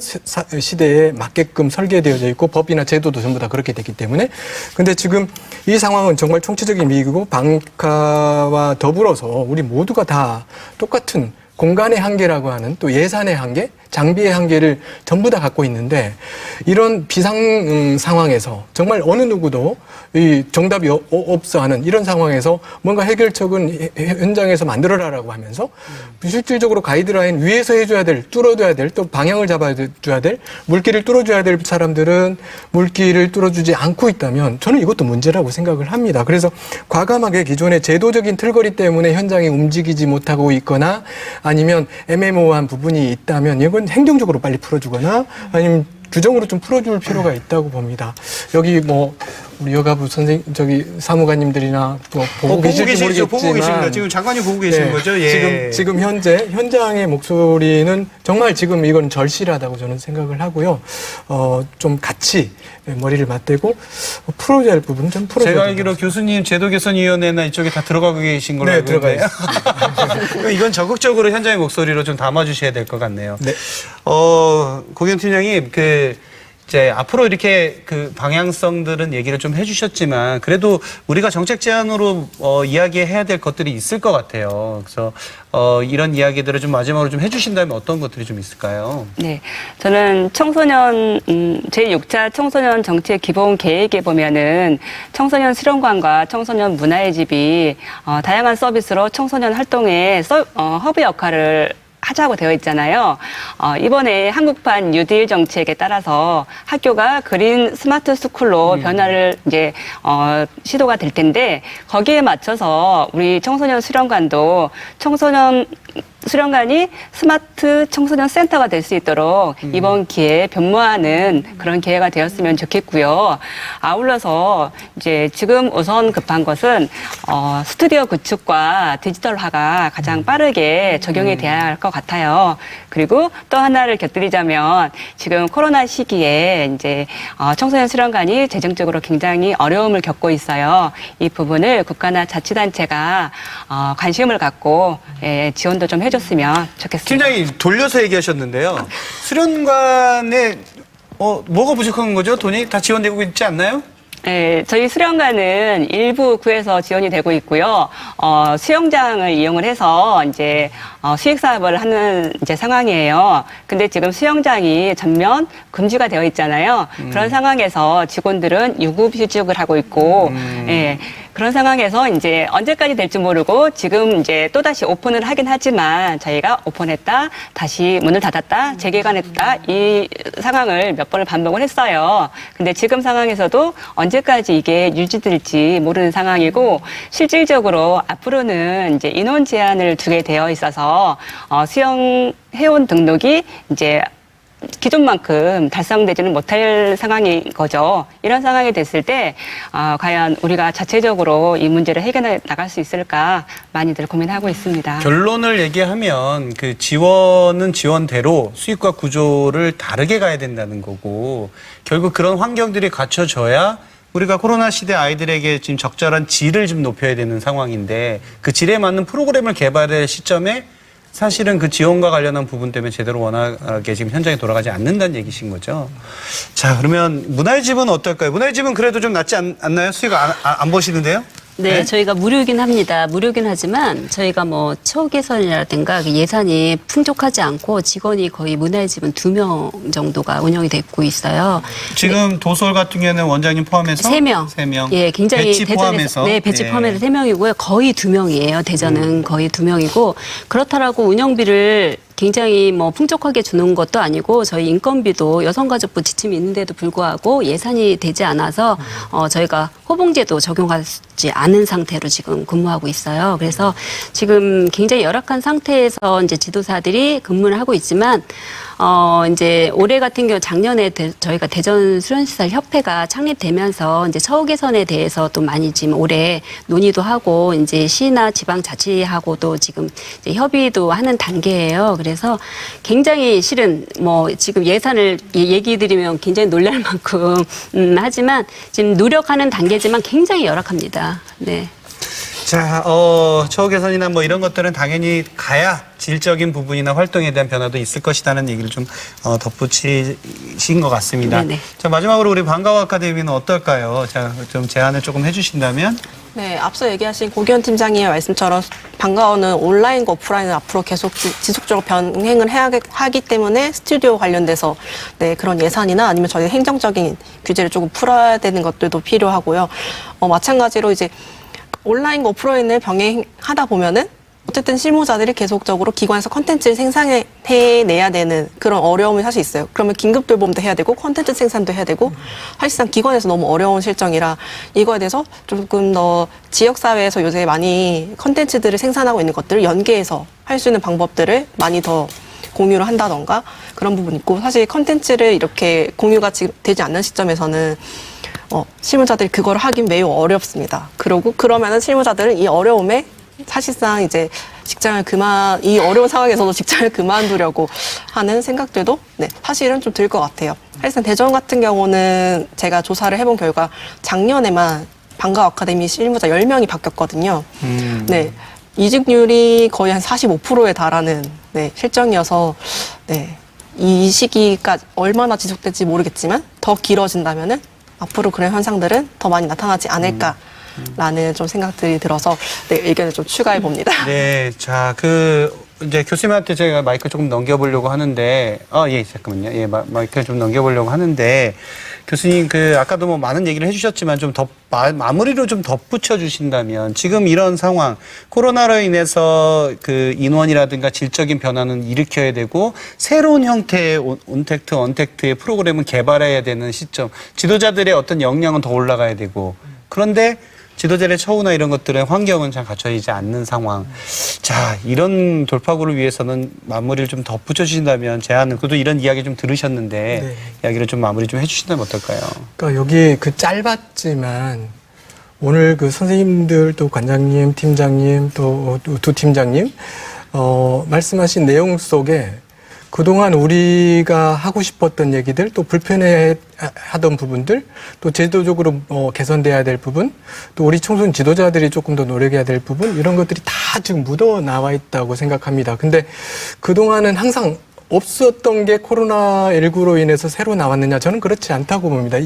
시대에 맞게끔 설계되어져 있고 법이나 제도도 전부 다 그렇게 됐기 때문에 근데 지금 이 상황은 정말 총체적인 위기고 방카와 더불어서 우리 모두가 다 똑같은 공간의 한계라고 하는 또 예산의 한계, 장비의 한계를 전부 다 갖고 있는데 이런 비상 상황에서 정말 어느 누구도 이 정답이 없어 하는 이런 상황에서 뭔가 해결책은 현장에서 만들어라라고 하면서 실질적으로 가이드라인 위에서 해줘야 될, 뚫어줘야 될, 또 방향을 잡아줘야 될, 물길을 뚫어줘야 될 사람들은 물길을 뚫어주지 않고 있다면 저는 이것도 문제라고 생각을 합니다. 그래서 과감하게 기존의 제도적인 틀거리 때문에 현장이 움직이지 못하고 있거나 아니면 애매모호한 부분이 있다면 이건 행정적으로 빨리 풀어주거나 아니면 규정으로 좀 풀어줄 필요가 있다고 봅니다. 여기 뭐 우리 여가부 사무관님들이나 뭐 보고 계실지 모르겠지만 보고 계십니다. 지금 장관님 보고 계시는 거죠? 예. 지금 현재 현장의 목소리는 정말 지금 이건 절실하다고 저는 생각을 하고요. 좀 같이 머리를 맞대고 풀어줘야 할 부분은 좀 풀어줘야 제가 알기로 교수님 제도개선위원회나 이쪽에 다 들어가고 계신 걸로 알고 있는데 이건 적극적으로 현장의 목소리로 좀 담아주셔야 될 것 같네요. 네. 고경 팀장님 이제 앞으로 이렇게 그 방향성들은 얘기를 좀 해주셨지만 그래도 우리가 정책 제안으로 이야기해야 될 것들이 있을 것 같아요. 그래서 이런 이야기들을 좀 마지막으로 좀 해주신다면 어떤 것들이 좀 있을까요? 네, 저는 청소년 제6차 청소년 정책 기본 계획에 보면은 청소년 수련관과 청소년 문화의 집이 다양한 서비스로 청소년 활동에 허브 역할을 하자고 되어 있잖아요. 이번에 한국판 뉴딜 정책에 따라서 학교가 그린 스마트 스쿨로 변화를 이제 시도가 될 텐데 거기에 맞춰서 우리 청소년 수련관도 청소년 수련관이 스마트 청소년 센터가 될 수 있도록 이번 기회에 변모하는 그런 기회가 되었으면 좋겠고요. 아울러서 이제 지금 우선 급한 것은 스튜디오 구축과 디지털화가 가장 빠르게 적용이 돼야 할 것 같아요. 그리고 또 하나를 곁들이자면 지금 코로나 시기에 이제 청소년 수련관이 재정적으로 굉장히 어려움을 겪고 있어요. 이 부분을 국가나 자치단체가 관심을 갖고 지원도 좀 해줬으면 좋겠습니다. 팀장님 돌려서 얘기하셨는데요. 수련관에 뭐가 부족한 거죠? 돈이 다 지원되고 있지 않나요? 네, 저희 수련관은 일부 구에서 지원이 되고 있고요. 수영장을 이용을 해서 이제 수익 사업을 하는 이제 상황이에요. 근데 지금 수영장이 전면 금지가 되어 있잖아요. 그런 상황에서 직원들은 유급휴직을 하고 있고, 예. 그런 상황에서 이제 언제까지 될지 모르고 지금 이제 또다시 오픈을 하긴 하지만 저희가 오픈했다, 다시 문을 닫았다, 재개관했다, 이 상황을 몇 번을 반복을 했어요. 근데 지금 상황에서도 언제까지 이게 유지될지 모르는 상황이고 실질적으로 앞으로는 이제 인원 제한을 두게 되어 있어서 수영 회원 등록이 이제 기존만큼 달성되지는 못할 상황인 거죠. 이런 상황이 됐을 때 과연 우리가 자체적으로 이 문제를 해결해 나갈 수 있을까 많이들 고민하고 있습니다. 결론을 얘기하면 그 지원은 지원대로 수익과 구조를 다르게 가야 된다는 거고 결국 그런 환경들이 갖춰져야 우리가 코로나 시대 아이들에게 지금 적절한 질을 좀 높여야 되는 상황인데 그 질에 맞는 프로그램을 개발할 시점에 사실은 그 지원과 관련한 부분 때문에 제대로 원활하게 지금 현장에 돌아가지 않는다는 얘기신 거죠. 자, 그러면 문화의 집은 어떨까요? 문화의 집은 그래도 좀 낫지 않나요? 수익 안 보시는데요? 네, 저희가 무료이긴 합니다. 무료긴 하지만 저희가 뭐 처우 개선이라든가 그 예산이 풍족하지 않고 직원이 거의 문화의 집은 2명 정도가 운영이 되고 있어요. 지금 도솔 같은 경우는 원장님 포함해서 3명. 3명. 예, 굉장히 배치 대전에서 포함해서. 네, 배치 예. 포함해서 3명이고요. 거의 2명이에요. 대전은 거의 2명이고 그렇다라고 운영비를 굉장히 뭐 풍족하게 주는 것도 아니고 저희 인건비도 여성가족부 지침이 있는데도 불구하고 예산이 되지 않아서 저희가 호봉제도 적용하지 않은 상태로 지금 근무하고 있어요. 그래서 지금 굉장히 열악한 상태에서 이제 지도사들이 근무를 하고 있지만 이제 올해 같은 경우 작년에 저희가 대전 수련시설 협회가 창립되면서 이제 처우 개선에 대해서 또 많이 지금 올해 논의도 하고 이제 시나 지방자치하고도 지금 이제 협의도 하는 단계예요. 그래서 굉장히 실은 뭐 지금 예산을 얘기 드리면 굉장히 놀랄 만큼 하지만 지금 노력하는 단계지만 굉장히 열악합니다. 네. 자, 처우 개선이나 뭐 이런 것들은 당연히 가야 질적인 부분이나 활동에 대한 변화도 있을 것이라는 얘기를 좀 덧붙이신 것 같습니다. 네네. 자, 마지막으로 우리 방과후 아카데미는 어떨까요? 자, 좀 제안을 조금 해주신다면. 네, 앞서 얘기하신 고기현 팀장님의 말씀처럼 방과후는 온라인과 오프라인을 앞으로 계속 지속적으로 병행을 하기 때문에 스튜디오 관련돼서 네, 그런 예산이나 아니면 저희 행정적인 규제를 조금 풀어야 되는 것들도 필요하고요. 마찬가지로 이제 온라인과 오프라인을 병행하다 보면은 어쨌든 실무자들이 계속적으로 기관에서 컨텐츠를 생산해내야 되는 그런 어려움이 사실 있어요. 그러면 긴급 돌봄도 해야 되고 컨텐츠 생산도 해야 되고 사실상 기관에서 너무 어려운 실정이라 이거에 대해서 조금 더 지역사회에서 요새 많이 컨텐츠들을 생산하고 있는 것들을 연계해서 할 수 있는 방법들을 많이 더 공유를 한다던가 그런 부분이 있고 사실 컨텐츠를 이렇게 공유가 되지 않는 시점에서는 실무자들이 그걸 하긴 매우 어렵습니다. 그러면은 실무자들은 이 어려움에 사실상 이제 이 어려운 상황에서도 직장을 그만두려고 하는 생각들도 네, 사실은 좀 들 것 같아요. 사실상 대전 같은 경우는 제가 조사를 해본 결과 작년에만 방과후 아카데미 실무자 10명이 바뀌었거든요. 네. 이직률이 거의 한 45%에 달하는 네, 실정이어서 네, 이 시기가 얼마나 지속될지 모르겠지만 더 길어진다면은 앞으로 그런 현상들은 더 많이 나타나지 않을까라는 좀 생각들이 들어서 네, 의견을 좀 추가해 봅니다. 네, 자, 이제 교수님한테 제가 마이크 조금 넘겨보려고 하는데, 예, 잠깐만요. 예, 마이크를 좀 넘겨보려고 하는데, 교수님, 아까도 뭐 많은 얘기를 해주셨지만 좀 더 마무리로 좀 덧붙여 주신다면, 지금 이런 상황, 코로나로 인해서 인원이라든가 질적인 변화는 일으켜야 되고, 새로운 형태의 온택트, 언택트의 프로그램을 개발해야 되는 시점, 지도자들의 어떤 역량은 더 올라가야 되고, 그런데 지도자의 처우나 이런 것들은 환경은 잘 갖춰지지 않는 상황. 자, 이런 돌파구를 위해서는 마무리를 좀 덧붙여 주신다면 그래도 이런 이야기 좀 들으셨는데 네. 이야기를 좀 마무리 좀 해주신다면 어떨까요? 그러니까 여기 짧았지만 오늘 선생님들 또 관장님, 팀장님 또 두 팀장님 말씀하신 내용 속에 그동안 우리가 하고 싶었던 얘기들, 또 불편해하던 부분들, 또 제도적으로 개선돼야 될 부분, 또 우리 청소년 지도자들이 조금 더 노력해야 될 부분, 이런 것들이 다 지금 묻어 나와 있다고 생각합니다. 근데 그동안은 항상 없었던 게 코로나19로 인해서 새로 나왔느냐? 저는 그렇지 않다고 봅니다.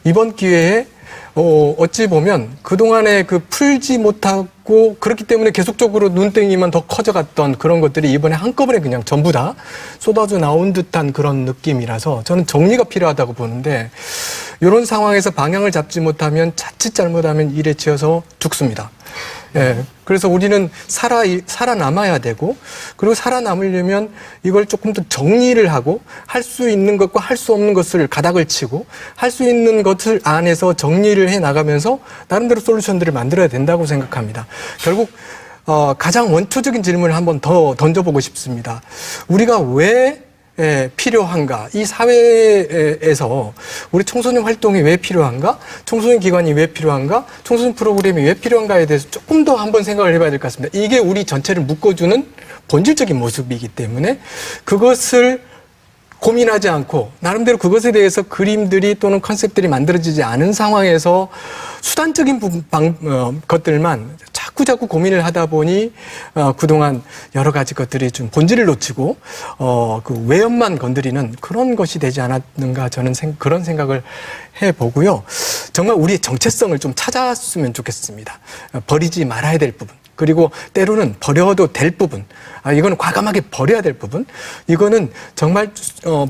이번 기회에 어찌 보면 그동안에 풀지 못하고 그렇기 때문에 계속적으로 눈덩이만 더 커져갔던 그런 것들이 이번에 한꺼번에 그냥 전부 다 쏟아져 나온 듯한 그런 느낌이라서 저는 정리가 필요하다고 보는데 이런 상황에서 방향을 잡지 못하면 자칫 잘못하면 일에 치여서 죽습니다. 예. 그래서 우리는 살아남아야 되고, 그리고 살아남으려면 이걸 조금 더 정리를 하고, 할 수 있는 것과 할 수 없는 것을 가닥을 치고, 할 수 있는 것을 안에서 정리를 해 나가면서, 나름대로 솔루션들을 만들어야 된다고 생각합니다. 결국, 가장 원초적인 질문을 한번 더 던져보고 싶습니다. 우리가 왜 필요한가? 이 사회에서 우리 청소년 활동이 왜 필요한가? 청소년 기관이 왜 필요한가? 청소년 프로그램이 왜 필요한가에 대해서 조금 더 한번 생각을 해봐야 될 것 같습니다. 이게 우리 전체를 묶어주는 본질적인 모습이기 때문에 그것을 고민하지 않고 나름대로 그것에 대해서 그림들이 또는 컨셉들이 만들어지지 않은 상황에서 수단적인 것들만 자꾸 자꾸 고민을 하다 보니 그동안 여러 가지 것들이 좀 본질을 놓치고 그 외연만 건드리는 그런 것이 되지 않았는가 저는 그런 생각을 해보고요. 정말 우리의 정체성을 좀 찾았으면 좋겠습니다. 버리지 말아야 될 부분. 그리고 때로는 버려도 될 부분, 이거는 과감하게 버려야 될 부분, 이거는 정말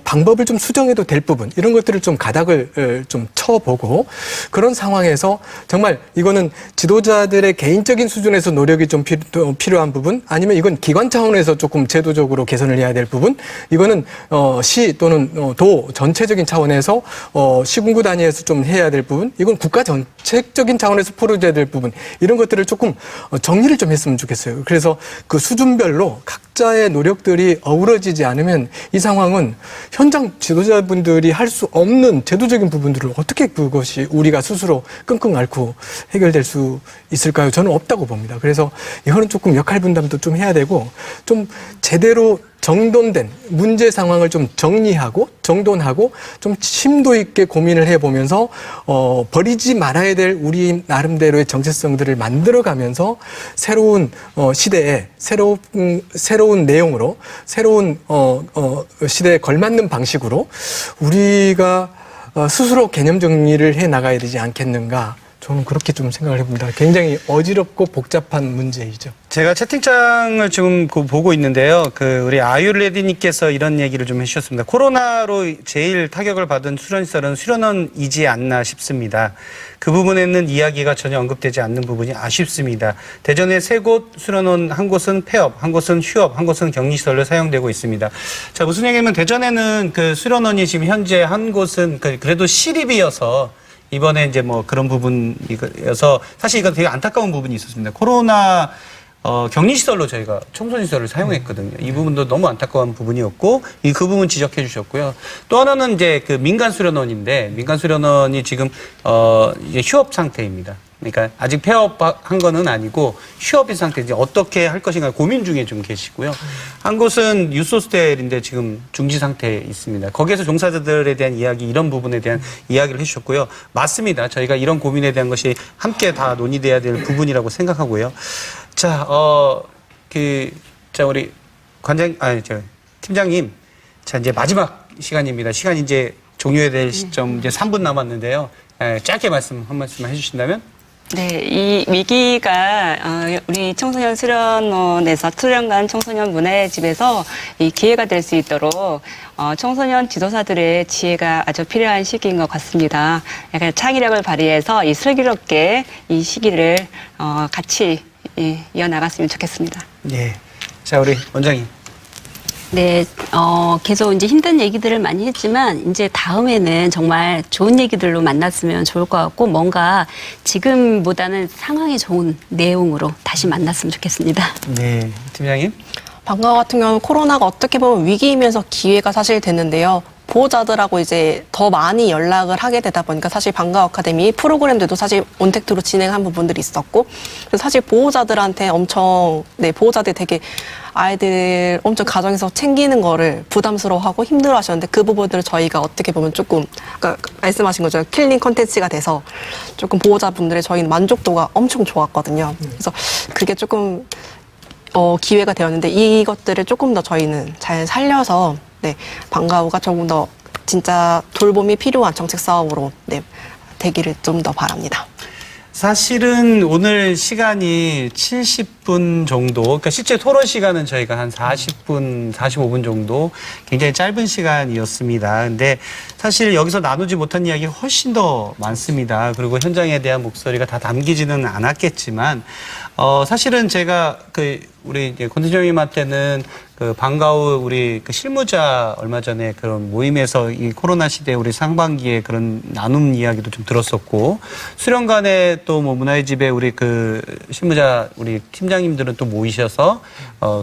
방법을 좀 수정해도 될 부분, 이런 것들을 좀 가닥을 좀 쳐보고 그런 상황에서 정말 이거는 지도자들의 개인적인 수준에서 노력이 좀 필요한 부분, 아니면 이건 기관 차원에서 조금 제도적으로 개선을 해야 될 부분, 이거는 시 또는 도 전체적인 차원에서 시군구 단위에서 좀 해야 될 부분, 이건 국가 정책적인 차원에서 풀어줘야 될 부분, 이런 것들을 조금 정리를 좀 했으면 좋겠어요. 그래서 그 수준별로 각자의 노력들이 어우러지지 않으면 이 상황은 현장 지도자분들이 할 수 없는 제도적인 부분들을 어떻게 그것이 우리가 스스로 끙끙 앓고 해결될 수 있을까요? 저는 없다고 봅니다. 그래서 이거는 조금 역할 분담도 좀 해야 되고 좀 제대로 정돈된 문제 상황을 좀 정리하고 정돈하고 좀 심도 있게 고민을 해보면서 버리지 말아야 될 우리 나름대로의 정체성들을 만들어가면서 새로운 시대에 새로운 내용으로 새로운 시대에 걸맞는 방식으로 우리가 스스로 개념 정리를 해 나가야 되지 않겠는가. 저는 그렇게 좀 생각을 해봅니다. 굉장히 어지럽고 복잡한 문제이죠. 제가 채팅창을 지금 보고 있는데요. 우리 아유레디님께서 이런 얘기를 좀 해주셨습니다. 코로나로 제일 타격을 받은 수련시설은 수련원이지 않나 싶습니다. 그 부분에는 이야기가 전혀 언급되지 않는 부분이 아쉽습니다. 대전의 3곳 수련원, 한 곳은 폐업, 한 곳은 휴업, 한 곳은 격리시설로 사용되고 있습니다. 자, 무슨 얘기냐면 대전에는 그 수련원이 지금 현재 한 곳은 그래도 시립이어서 이번에 이제 뭐 그런 부분이어서 사실 이건 되게 안타까운 부분이 있었습니다. 코로나 격리시설로 저희가 청소년시설을 사용했거든요. 이 부분도 너무 안타까운 부분이었고, 그 부분 지적해 주셨고요. 또 하나는 이제 그 민간 수련원인데, 민간 수련원이 지금, 이제 휴업 상태입니다. 그러니까 아직 폐업한 거는 아니고 휴업인 상태인지 어떻게 할 것인가 고민 중에 좀 계시고요. 한 곳은 유소스텔인데 지금 중지 상태에 있습니다. 거기에서 종사자들에 대한 이야기, 이런 부분에 대한 이야기를 해주셨고요. 맞습니다. 저희가 이런 고민에 대한 것이 함께 다 논의돼야 될 부분이라고 생각하고요. 자, 우리 팀장님. 자, 이제 마지막 시간입니다. 시간이 이제 종료해야 될 시점, 이제 3분 남았는데요. 짧게 한 말씀 해주신다면? 네, 이 위기가 우리 청소년 수련원에서 수련관 청소년 문화의 집에서 이 기회가 될 수 있도록 청소년 지도사들의 지혜가 아주 필요한 시기인 것 같습니다. 약간 창의력을 발휘해서 이 슬기롭게 이 시기를 같이 이어나갔으면 좋겠습니다. 예. 자, 우리 원장님. 네, 계속 이제 힘든 얘기들을 많이 했지만 이제 다음에는 정말 좋은 얘기들로 만났으면 좋을 것 같고 뭔가 지금보다는 상황이 좋은 내용으로 다시 만났으면 좋겠습니다. 네, 팀장님. 방과 같은 경우는 코로나가 어떻게 보면 위기이면서 기회가 사실 됐는데요. 보호자들하고 이제 더 많이 연락을 하게 되다 보니까 사실 방과 아카데미 프로그램들도 사실 온택트로 진행한 부분들이 있었고, 그래서 사실 보호자들한테 보호자들이 되게 아이들 엄청 가정에서 챙기는 거를 부담스러워하고 힘들어 하셨는데 그 부분들을 저희가 어떻게 보면 조금 아까 말씀하신 것처럼 킬링 컨텐츠가 돼서 조금 보호자분들의 저희는 만족도가 엄청 좋았거든요. 그래서 그게 조금 기회가 되었는데 이것들을 조금 더 저희는 잘 살려서 방과후가 조금 더 진짜 돌봄이 필요한 정책 사업으로 되기를 좀 더 바랍니다. 사실은 오늘 시간이 70분 정도, 그러니까 실제 토론 시간은 저희가 한 40분, 45분 정도 굉장히 짧은 시간이었습니다. 근데 사실 여기서 나누지 못한 이야기가 훨씬 더 많습니다. 그리고 현장에 대한 목소리가 다 담기지는 않았겠지만, 사실은 제가 우리 이제 권팀장님한테는 방과후 우리 실무자 얼마 전에 그런 모임에서 이 코로나 시대 우리 상반기에 그런 나눔 이야기도 좀 들었었고, 수련관에 또 뭐 문화의 집에 우리 실무자 우리 팀장님들은 또 모이셔서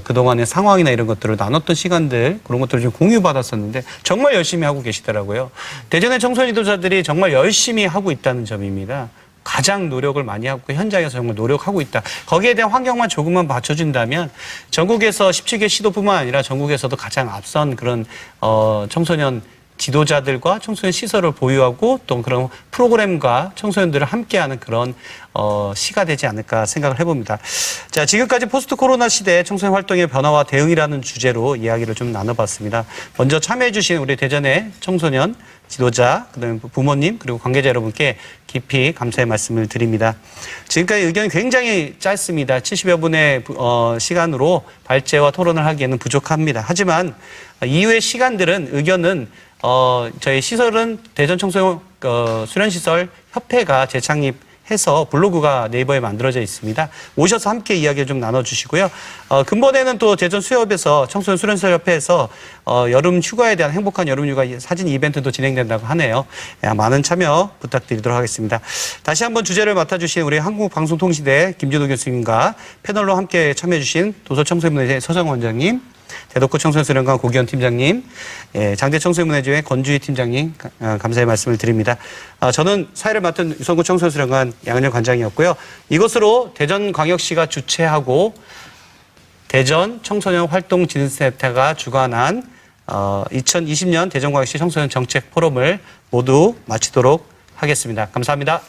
그동안의 상황이나 이런 것들을 나눴던 시간들, 그런 것들을 좀 공유받았었는데 정말 열심히 하고 계시더라고요. 대전의 청소년 지도자들이 정말 열심히 하고 있다는 점입니다. 가장 노력을 많이 하고 현장에서 정말 노력하고 있다. 거기에 대한 환경만 조금만 받쳐준다면 전국에서 17개 시도뿐만 아니라 전국에서도 가장 앞선 그런 청소년 지도자들과 청소년 시설을 보유하고 또 그런 프로그램과 청소년들을 함께하는 그런 시가 되지 않을까 생각을 해봅니다. 자, 지금까지 포스트 코로나 시대 청소년 활동의 변화와 대응이라는 주제로 이야기를 좀 나눠봤습니다. 먼저 참여해주신 우리 대전의 청소년 지도자, 그다음에 부모님 그리고 관계자 여러분께 깊이 감사의 말씀을 드립니다. 지금까지 의견이 굉장히 짧습니다. 70여 분의 시간으로 발제와 토론을 하기에는 부족합니다. 하지만 이후의 시간들은 의견은 저희 시설은 대전 청소년 수련시설 협회가 재창립해서 블로그가 네이버에 만들어져 있습니다. 오셔서 함께 이야기를 좀 나눠주시고요. 근본에는 또 대전 수협에서 청소년 수련시설 협회에서 여름 휴가에 대한 행복한 여름 휴가 사진 이벤트도 진행된다고 하네요. 많은 참여 부탁드리도록 하겠습니다. 다시 한번 주제를 맡아주신 우리 한국방송통신대 김준호 교수님과 패널로 함께 참여해주신 도서청소년문화재 서정 원장님, 대덕구 청소년수련관 고기현 팀장님, 장대 청소년문화재회 권주희 팀장님 감사의 말씀을 드립니다. 저는 사회를 맡은 유성구 청소년수련관 양은영 관장이었고요. 이것으로 대전광역시가 주최하고 대전 청소년 활동진흥센터가 주관한 2020년 대전광역시 청소년 정책 포럼을 모두 마치도록 하겠습니다. 감사합니다.